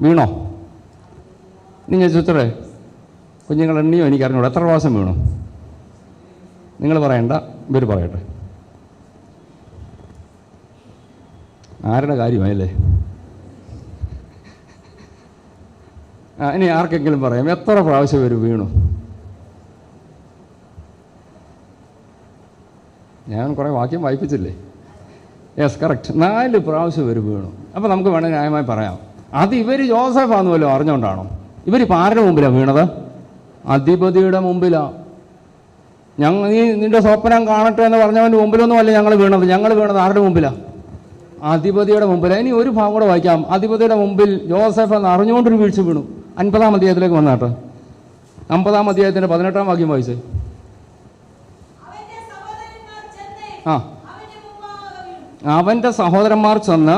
വീണോ? ഇനി ഞാൻ ചോദിച്ചേ, കുഞ്ഞുങ്ങൾ എണ്ണിയോ എനിക്കറിഞ്ഞൂടെ എത്ര പ്രാവശ്യം വീണു? നിങ്ങൾ പറയണ്ട, ഇവർ പറയട്ടെ. ആരുടെ കാര്യമായല്ലേ? ഇനി ആർക്കെങ്കിലും പറയാം, എത്ര പ്രാവശ്യം ഇവർ വീണു? ഞാൻ കുറേ വാക്യം വായിപ്പിച്ചില്ലേ? Yes, correct. 4 പ്രാവശ്യം ഇവർ വീണു. അപ്പോൾ നമുക്ക് വേണമെങ്കിൽ ന്യായമായി പറയാം, അത് ഇവർ ജോസഫാണെന്ന് വല്ലതും അറിഞ്ഞുകൊണ്ടാണോ? ഇവരിപ്പോൾ ആരുടെ മുമ്പിലാണ് വീണത്? അധിപതിയുടെ മുമ്പിലാണ്. നീ നിന്റെ സ്വപ്നം കാണട്ടെ എന്ന് പറഞ്ഞവൻ്റെ മുമ്പിലൊന്നും അല്ല ഞങ്ങൾ വീണത്. ഞങ്ങൾ വീണത് ആരുടെ മുമ്പിലാണ്? അധിപതിയുടെ മുമ്പിലാണ്. ഇനി ഒരു ഭാഗം കൂടെ വായിക്കാം. അധിപതിയുടെ മുമ്പിൽ ജോസഫ് എന്ന് അറിഞ്ഞുകൊണ്ടൊരു വീഴ്ച വീണു. 50-ാം അധ്യായത്തിലേക്ക് വന്നാട്ടെ. 50-ാം അധ്യായത്തിൻ്റെ 18-ാം വാക്യം വായിച്ചേ. അവൻ്റെ സഹോദരന്മാർ ചെന്ന്,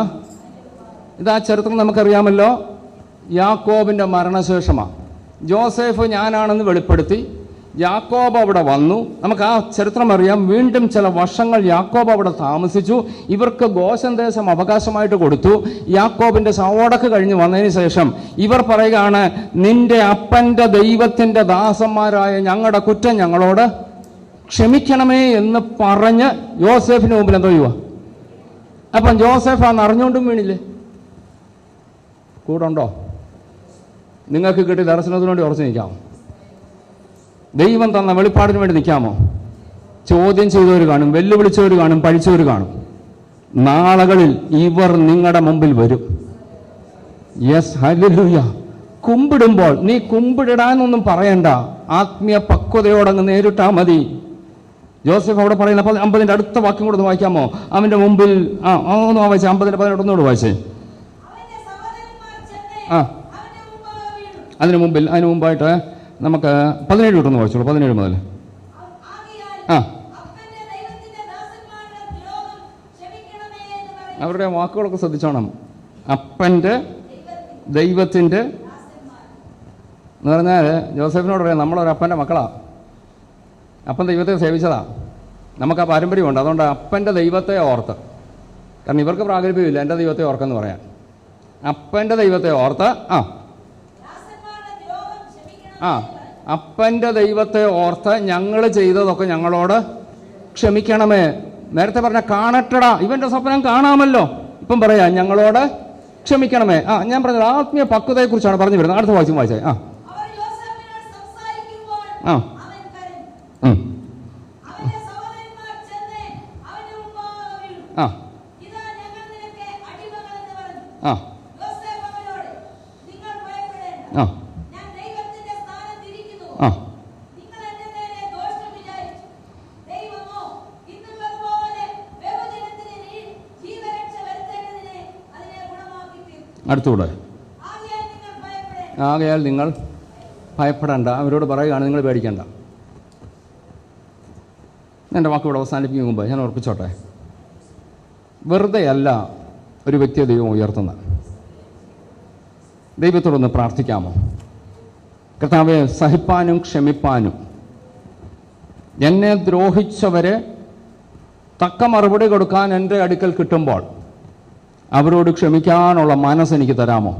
ഇതാ ചരിത്രം നമുക്കറിയാമല്ലോ, യാക്കോബിൻ്റെ മരണശേഷമാണ്. ജോസഫ് ഞാനാണെന്ന് വെളിപ്പെടുത്തി. യാക്കോബ് അവിടെ വന്നു. നമുക്ക് ആ ചരിത്രം അറിയാം. വീണ്ടും ചില വർഷങ്ങൾ യാക്കോബ് അവിടെ താമസിച്ചു. ഇവർക്ക് ഗോശൻ ദേശം അവകാശമായിട്ട് കൊടുത്തു. യാക്കോബിൻ്റെ ശവോടക്ക് കഴിഞ്ഞ് വന്നതിന് ശേഷം ഇവർ പറയുകയാണ്, നിന്റെ അപ്പൻ്റെ ദൈവത്തിൻ്റെ ദാസന്മാരായ ഞങ്ങളുടെ കുറ്റം ഞങ്ങളോട് ക്ഷമിക്കണമേ എന്ന് പറഞ്ഞ് യോസേഫിന് മുമ്പിൽ എന്തോ ചെയ്യുക. അപ്പം ജോസഫ് അന്ന് അറിഞ്ഞുകൊണ്ടും വീണില്ലേ? കൂടെ ഉണ്ടോ? നിങ്ങൾക്ക് കിട്ടിയ ദർശനത്തിന് വേണ്ടി ഉറച്ചു നിൽക്കാമോ? ദൈവം തന്ന വെളിപ്പാടിന് വേണ്ടി നിൽക്കാമോ? ചോദ്യം ചെയ്തവർ കാണും, വെല്ലുവിളിച്ചവർ കാണും, പഴിച്ചവർ കാണും. നാളുകളിൽ ഇവർ നിങ്ങളുടെ മുമ്പിൽ വരും. Yes, hallelujah. കുമ്പിടുമ്പോൾ നീ കുമ്പിടാനൊന്നും പറയണ്ട, ആത്മീയ പക്വതയോടങ്ങ് നേരിട്ടാ മതി. ജോസഫ് അവിടെ പറയുന്ന 50-ന്റെ അടുത്ത വാക്യം കൂടെ ഒന്ന് വായിക്കാമോ? അവൻ്റെ മുമ്പിൽ ഒന്ന് വായിച്ചേ. 50-ന്റെ 18 ഒന്നുകൂടെ വായിച്ചേ. അതിന് മുമ്പായിട്ട് നമുക്ക് 17 കിട്ടുന്നു വായിച്ചോളൂ. 17 മുതൽ. അവരുടെ വാക്കുകളൊക്കെ ശ്രദ്ധിച്ചോണം. അപ്പൻ്റെ ദൈവത്തിൻ്റെ എന്ന് പറഞ്ഞാൽ ജോസഫിനോട് പറയാം, നമ്മളൊരപ്പൻ്റെ മക്കളാ. അപ്പൻ ദൈവത്തെ സേവിച്ചതാ. നമുക്ക് ആ പാരമ്പര്യമുണ്ട്. അതുകൊണ്ട് അപ്പൻ്റെ ദൈവത്തെ ഓർത്ത്, കാരണം ഇവർക്ക് പ്രാഗൽഭ്യമില്ല എൻ്റെ ദൈവത്തെ ഓർക്കെന്ന് പറയാൻ. അപ്പൻ്റെ ദൈവത്തെ ഓർത്ത് അപ്പൻ്റെ ദൈവത്തെ ഓർത്ത് ഞങ്ങൾ ചെയ്തതൊക്കെ ഞങ്ങളോട് ക്ഷമിക്കണമേ. നേരത്തെ പറഞ്ഞ കാണട്ടടാ, ഇവൻ്റെ സ്വപ്നം കാണാമല്ലോ. ഇപ്പം പറയാ ഞങ്ങളോട് ക്ഷമിക്കണമേ. ഞാൻ പറഞ്ഞത് ആത്മീയ പക്വതയെക്കുറിച്ചാണ് പറഞ്ഞു വരുന്നത്. അടുത്ത വായിച്ചും വായിച്ചേ. അടുത്തൂടെ, ആകയാൽ നിങ്ങൾ ഭയപ്പെടേണ്ട. അവരോട് പറയുകയാണ്, നിങ്ങൾ പേടിക്കേണ്ട. എൻ്റെ വാക്കുകൂടെ അവസാനിപ്പിക്കും മുമ്പ് ഞാൻ ഓർപ്പിച്ചോട്ടെ, വെറുതെ അല്ല ഒരു വ്യക്തിയെ ദൈവം ഉയർത്തുന്നത്. ദൈവത്തോടൊന്ന് പ്രാർത്ഥിക്കാമോ? കർത്താവേ, സഹിപ്പാനും ക്ഷമിപ്പാനും എന്നെ ദ്രോഹിച്ചവരെ തക്ക മറുപടി കൊടുക്കാൻ എൻ്റെ അടുക്കൽ കിട്ടുമ്പോൾ അവരോട് ക്ഷമിക്കാനുള്ള മനസ്സെനിക്ക് തരാമോ?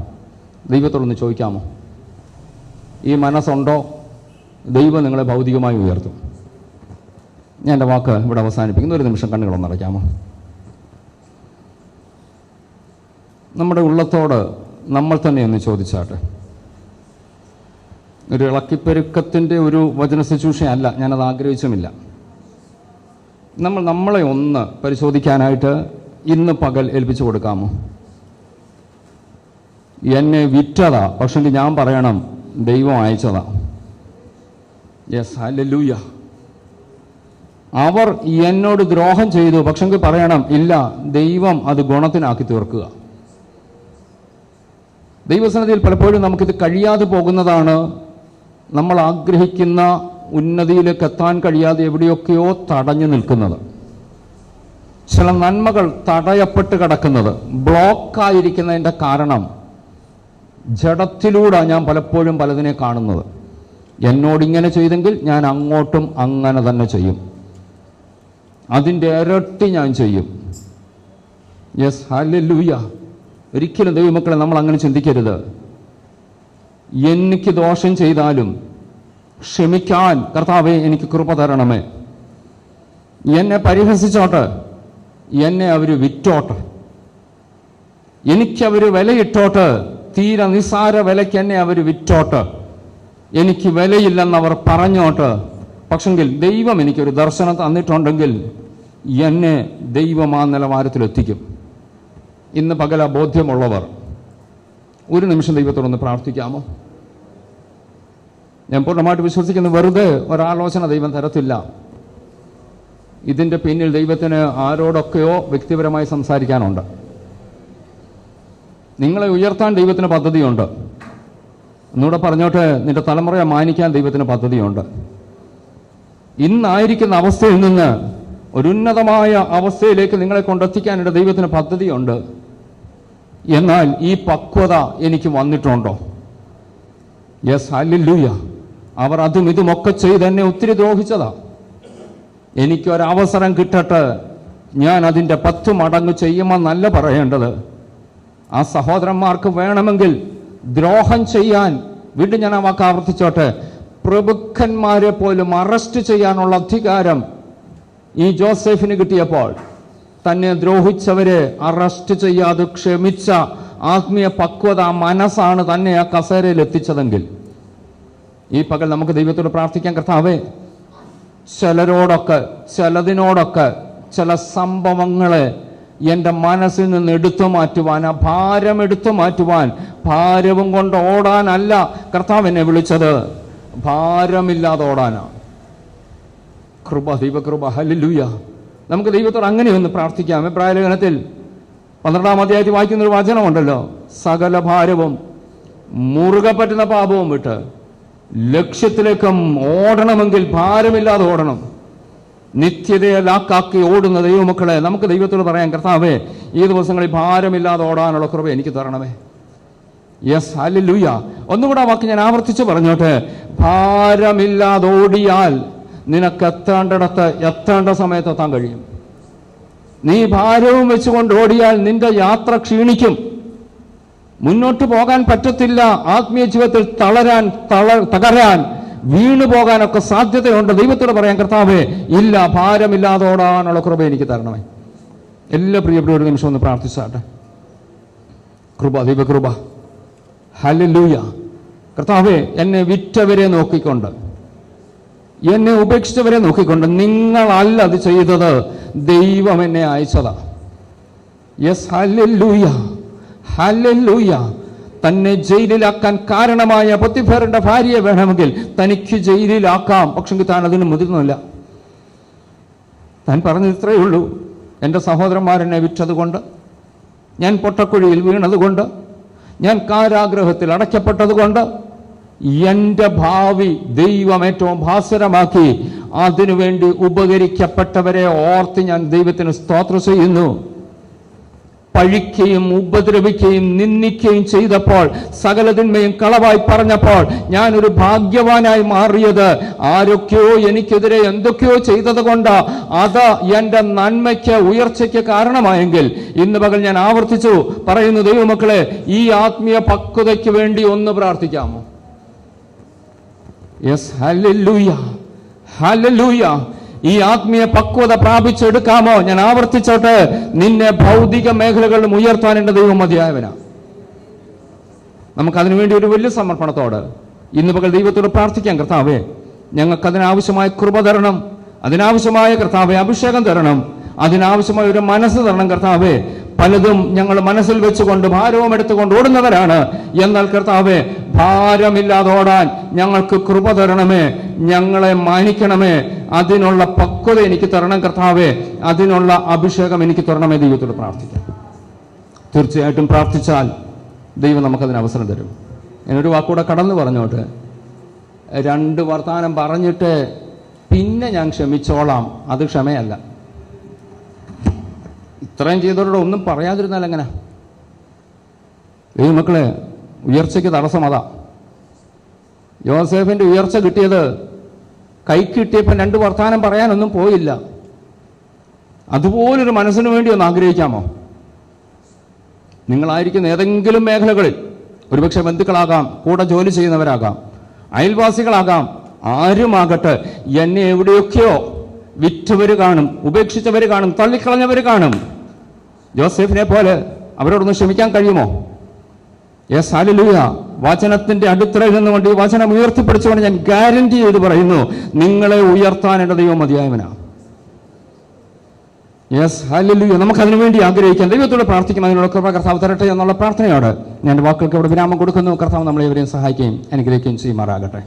ദൈവത്തോടൊന്ന് ചോദിക്കാമോ? ഈ മനസ്സുണ്ടോ? ദൈവം നിങ്ങളെ ഭൗതികമായി ഉയർത്തും. ഞാൻ എൻ്റെ വാക്ക് ഇവിടെ അവസാനിപ്പിക്കുന്നു. ഒരു നിമിഷം കണ്ണുകളൊന്ന് അടയ്ക്കാമോ? നമ്മുടെ ഉള്ളത്തോട് നമ്മൾ തന്നെ ഒന്ന് ചോദിച്ചാട്ടെ. ഒരു ഇളക്കിപ്പെരുക്കത്തിൻ്റെ ഒരു വചന ശുശ്രൂഷയല്ല, ഞാനത് ആഗ്രഹിച്ചുമില്ല. നമ്മളെ ഒന്ന് പരിശോധിക്കാനായിട്ട് ഇന്ന് പകൽ ഏൽപ്പിച്ചു കൊടുക്കാമോ? എന്നെ വിറ്റതാ, പക്ഷെ ഞാൻ പറയണം ദൈവം അയച്ചതാ. Yes, hallelujah. അവർ എന്നോട് ദ്രോഹം ചെയ്തു, പക്ഷെങ്കിൽ പറയണം, ഇല്ല, ദൈവം അത് ഗുണത്തിനാക്കി തീർക്കുക. ദൈവസന്നിധിയിൽ പലപ്പോഴും നമുക്കിത് കഴിയാതെ പോകുന്നതാണ്. നമ്മൾ ആഗ്രഹിക്കുന്ന ഉന്നതിയിലേക്ക് എത്താൻ കഴിയാതെ എവിടെയൊക്കെയോ തടഞ്ഞു നിൽക്കുന്നത്, ചില നന്മകൾ തടയപ്പെട്ട് കിടക്കുന്നത്, ബ്ലോക്കായിരിക്കുന്നതിൻ്റെ കാരണം ജഡത്തിലൂടെ ഞാൻ പലപ്പോഴും പലതിനെ കാണുന്നത്. എന്നോടിങ്ങനെ ചെയ്തെങ്കിൽ ഞാൻ അങ്ങോട്ടും അങ്ങനെ തന്നെ ചെയ്യും, അതിൻ്റെ ഇരട്ടി ഞാൻ ചെയ്യും. Yes, hallelujah. ഒരിക്കലും ദൈവമക്കളെ നമ്മൾ അങ്ങനെ ചിന്തിക്കരുത്. എനിക്ക് ദോഷം ചെയ്താലും ക്ഷമിക്കാൻ കർത്താവേ എനിക്ക് കൃപ തരണമേ. എന്നെ പരിഹസിച്ചോട്ടെ, എന്നെ അവർ വിറ്റോട്ടെ, എനിക്കവർ വിലയിട്ടോട്ട്, തീരെ നിസ്സാര വിലയ്ക്ക് എന്നെ അവർ വിറ്റോട്ട്, എനിക്ക് വിലയില്ലെന്നവർ പറഞ്ഞോട്ട്. പക്ഷെങ്കിൽ ദൈവം എനിക്കൊരു ദർശനം തന്നിട്ടുണ്ടെങ്കിൽ എന്നെ ദൈവം ആ നിലവാരത്തിലെത്തിക്കും. ഇന്ന് പകല ബോധ്യമുള്ളവർ ഒരു നിമിഷം ദൈവത്തോടൊന്ന് പ്രാർത്ഥിക്കാമോ? ഞാൻ പൂർണ്ണമായിട്ട് വിശ്വസിക്കുന്നു, വെറുതെ ഒരാലോചന ദൈവം തരത്തില്ല. ഇതിൻ്റെ പിന്നിൽ ദൈവത്തിന് ആരോടൊക്കെയോ വ്യക്തിപരമായി സംസാരിക്കാനുണ്ട്. നിങ്ങളെ ഉയർത്താൻ ദൈവത്തിന് പദ്ധതിയുണ്ട്. ഒന്നുകൂടെ പറഞ്ഞോട്ടെ, നിന്റെ തലമുറയെ മാനിക്കാൻ ദൈവത്തിന് പദ്ധതിയുണ്ട്. ഇന്നായിരിക്കുന്ന അവസ്ഥയിൽ നിന്ന് ഒരു ഉന്നതമായ അവസ്ഥയിലേക്ക് നിങ്ങളെ കൊണ്ടെത്തിക്കാനുള്ള ദൈവത്തിന് പദ്ധതിയുണ്ട്. എന്നാൽ ഈ പക്വത എനിക്ക് വന്നിട്ടുണ്ടോ? Yes, hallelujah. അവർ അതും ഇതുമൊക്കെ ചെയ്ത് എന്നെ ഒത്തിരി ദ്രോഹിച്ചതാ. എനിക്കൊരവസരം കിട്ടട്ടെ, ഞാൻ അതിൻ്റെ 10 മടങ്ങ് ചെയ്യുമെന്നല്ല പറയേണ്ടത്. ആ സഹോദരന്മാർക്ക് വേണമെങ്കിൽ ദ്രോഹം ചെയ്യാൻ, വീണ്ടും ഞാൻ ആ വാക്ക് ആവർത്തിച്ചോട്ടെ, പ്രഭുക്കന്മാരെ പോലും അറസ്റ്റ് ചെയ്യാനുള്ള അധികാരം ഈ ജോസഫിന് കിട്ടിയപ്പോൾ തന്നെ ദ്രോഹിച്ചവരെ അറസ്റ്റ് ചെയ്യാതെ ക്ഷമിച്ച ആത്മീയ പക്വത, മനസ്സാണ് തന്നെ ആ കസേരയിൽ എത്തിച്ചതെങ്കിൽ ഈ പകൽ നമുക്ക് ദൈവത്തോട് പ്രാർത്ഥിക്കാൻ, കർത്താവേ, ചിലരോടൊക്കെ ചിലതിനോടൊക്കെ ചില സംഭവങ്ങളെ എൻ്റെ മനസ്സിൽ നിന്ന് എടുത്തു മാറ്റുവാൻ, ആ ഭാരം എടുത്തു മാറ്റുവാൻ, ഭാരവും കൊണ്ട് ഓടാനല്ല കർത്താവ് എന്നെ വിളിച്ചത്, ഭാരമില്ലാതെ ഓടാനാണ്. കൃപ, ദൈവകൃപ, ഹല്ലേലൂയ. നമുക്ക് ദൈവത്തോട് അങ്ങനെയൊന്ന് പ്രാർത്ഥിക്കാം. എബ്രായ ലേഖനത്തിൽ 12-ാം അധ്യായത്തിൽ വായിക്കുന്നൊരു വചനമുണ്ടല്ലോ, സകല ഭാരവും മുറുകെ പറ്റുന്ന പാപവും വിട്ട് ലക്ഷ്യത്തിലേക്കും ഓടണമെങ്കിൽ ഭാരമില്ലാതെ ഓടണം. നിത്യതയെ ലാക്കാക്കി ഓടുന്ന ദൈവമക്കളെ, നമുക്ക് ദൈവത്തോട് പറയാം, കർത്താവേ, ഈ ദിവസങ്ങളിൽ ഭാരമില്ലാതെ ഓടാനുള്ള കൃപ എനിക്ക് തരണമേ. Yes, hallelujah. ഒന്നുകൂടെ ആ വാക്ക് ഞാൻ ആവർത്തിച്ച് പറഞ്ഞോട്ടെ, ഭാരമില്ലാതെ ഓടിയാൽ നിനക്ക് എത്തേണ്ടിടത്ത് എത്തേണ്ട സമയത്ത് എത്താൻ കഴിയും. നീ ഭാരവും വെച്ചുകൊണ്ട് ഓടിയാൽ നിന്റെ യാത്ര ക്ഷീണിക്കും, മുന്നോട്ട് പോകാൻ പറ്റത്തില്ല. ആത്മീയ ജീവിതത്തിൽ തകരാൻ, വീണു പോകാനൊക്കെ സാധ്യതയുണ്ട്. ദൈവത്തോട് പറയാൻ, കർത്താവേ, ഇല്ല, ഭാരമില്ലാതെ ഓടാനുള്ള കൃപ എനിക്ക് തരണമേ. എല്ലാ പ്രിയപ്പെട്ട ഒരു നിമിഷം ഒന്ന് പ്രാർത്ഥിച്ചാട്ടെ. കൃപ, ദൈവകൃപ, ഹല്ലേലൂയ. കർത്താവേ, എന്നെ വിറ്റവരെ നോക്കിക്കൊണ്ട്, എന്നെ ഉപേക്ഷിച്ചവരെ നോക്കിക്കൊണ്ട്, നിങ്ങളല്ല അത് ചെയ്തത്, ദൈവം എന്നെ അയച്ചതാ. Yes, hallelujah, hallelujah. തന്നെ ജയിലിലാക്കാൻ കാരണമായ പൊത്തിഫേറിന്റെ ഭാര്യയെ വേണമെങ്കിൽ തനിക്ക് ജയിലിലാക്കാം. പക്ഷെങ്കിൽ താൻ അതിന് മുതിർന്നില്ല. താൻ പറഞ്ഞത് ഇത്രയേ ഉള്ളൂ, എൻ്റെ സഹോദരന്മാരെന്നെ വിറ്റതുകൊണ്ട്, ഞാൻ പൊട്ടക്കുഴിയിൽ വീണതുകൊണ്ട്, ഞാൻ കാരാഗ്രഹത്തിൽ അടയ്ക്കപ്പെട്ടതുകൊണ്ട്, എൻ്റെ ഭാവി ദൈവം ഏറ്റവും ഭാസുരമാക്കി അതിനുവേണ്ടി ഉപകരിക്കപ്പെട്ടവരെ ഓർത്ത് ഞാൻ ദൈവത്തിന് സ്തോത്രം ചെയ്യുന്നു. പഴിക്കുകയും ഉപദ്രവിക്കുകയും നിന്ദിക്കുകയും ചെയ്തപ്പോൾ, സകലതിന്മയും കളവായി പറഞ്ഞപ്പോൾ ഞാനൊരു ഭാഗ്യവാനായി മാറിയത് ആരൊക്കെയോ എനിക്കെതിരെ എന്തൊക്കെയോ ചെയ്തത് കൊണ്ട് അത് എൻ്റെ നന്മയ്ക്ക്, ഉയർച്ചയ്ക്ക് കാരണമായെങ്കിൽ ഇന്ന് പകൽ ഞാൻ ആവർത്തിച്ചു പറയുന്നു, ദൈവമക്കളെ, ഈ ആത്മീയ പക്വതയ്ക്ക് വേണ്ടി ഒന്ന് പ്രാർത്ഥിക്കാമോ? Yes, hallelujah, hallelujah. ഈ ആത്മീയ പക്വത പ്രാപിച്ചെടുക്കാമോ? ഞാൻ ആവർത്തിച്ചോട്ടെ, നിന്നെ ഭൗതിക മേഖലകളിലും ഉയർത്താൻ എൻ്റെ ദൈവം മതിയായവനാ. നമുക്കതിനു വേണ്ടി ഒരു വലിയ സമർപ്പണത്തോട് ഇന്ന് പകൽ ദൈവത്തോട് പ്രാർത്ഥിക്കാം, കർത്താവേ, ഞങ്ങൾക്ക് അതിനാവശ്യമായ കൃപ തരണം, അതിനാവശ്യമായ കർത്താവേ അഭിഷേകം തരണം, അതിനാവശ്യമായ ഒരു മനസ്സ് തരണം. കർത്താവേ, പലതും ഞങ്ങൾ മനസ്സിൽ വെച്ചുകൊണ്ട് ഭാരവും എടുത്തുകൊണ്ട് ഓടുന്നവരാണ്. എന്നാൽ കർത്താവേ, ഭാരമില്ലാതെ ഓടാൻ ഞങ്ങൾക്ക് കൃപ തരണമേ, ഞങ്ങളെ മാനിക്കണമേ. അതിനുള്ള പക്വത എനിക്ക് തരണം കർത്താവേ, അതിനുള്ള അഭിഷേകം എനിക്ക് തരണമേ ദൈവത്തോട് പ്രാർത്ഥിക്കാം. തീർച്ചയായിട്ടും പ്രാർത്ഥിച്ചാൽ ദൈവം നമുക്കതിന് അവസരം തരും. ഞാനൊരു വാക്കൂടെ കടന്നു പറഞ്ഞോട്ട്, 2 വർത്താനം പറഞ്ഞിട്ട് പിന്നെ ഞാൻ ക്ഷമിച്ചോളാം, അത് ക്ഷമയല്ല. ഇത്രയും ചെയ്തവരോട് ഒന്നും പറയാതിരുന്നാൽ എങ്ങനെ? ദൈവമക്കളെ, ഉയർച്ചയ്ക്ക് തടസ്സം അതാ. യോസേഫിന്റെ ഉയർച്ച കിട്ടിയത് കൈക്ക് കിട്ടിയപ്പോൾ 2 വർത്താനം പറയാനൊന്നും പോയില്ല. അതുപോലൊരു മനസ്സിന് വേണ്ടി ഒന്ന് ആഗ്രഹിക്കാമോ? നിങ്ങളായിരിക്കുന്ന ഏതെങ്കിലും മേഖലകളിൽ, ഒരുപക്ഷെ ബന്ധുക്കളാകാം, കൂടെ ജോലി ചെയ്യുന്നവരാകാം, അയൽവാസികളാകാം, ആരുമാകട്ടെ, എന്നെ എവിടെയൊക്കെയോ വിറ്റവർ കാണും, ഉപേക്ഷിച്ചവർ കാണും, തള്ളിക്കളഞ്ഞവർ കാണും. ജോസഫിനെ പോലെ അവരോടൊന്ന് ക്ഷമിക്കാൻ കഴിയുമോ? Yes, hallelujah. വചനത്തിന്റെ അടിത്തറയിൽ നിന്നുകൊണ്ട് ഈ വചനം ഉയർത്തിപ്പിടിച്ചുകൊണ്ട് ഞാൻ ഗ്യാരണ്ടി ചെയ്ത് പറയുന്നു, നിങ്ങളെ ഉയർത്താൻ എൻ്റെ ദൈവം മതിയായവനാണ്. Yes, hallelujah. നമുക്കതിനു വേണ്ടി ആഗ്രഹിക്കാം, ദൈവത്തോട് പ്രാർത്ഥിക്കും. അതിനുള്ള കൃപ കർത്താവ് തരട്ടെ എന്നുള്ള പ്രാർത്ഥനയോട് ഞാൻ വാക്കുകൾക്ക് ഇവിടെ വിരാമം കൊടുക്കുന്നു. കർത്താവ് നമ്മളെ ഇവരെയും സഹായിക്കുകയും അനുഗ്രഹിക്കുകയും ചെയ്യുമാറാകട്ടെ.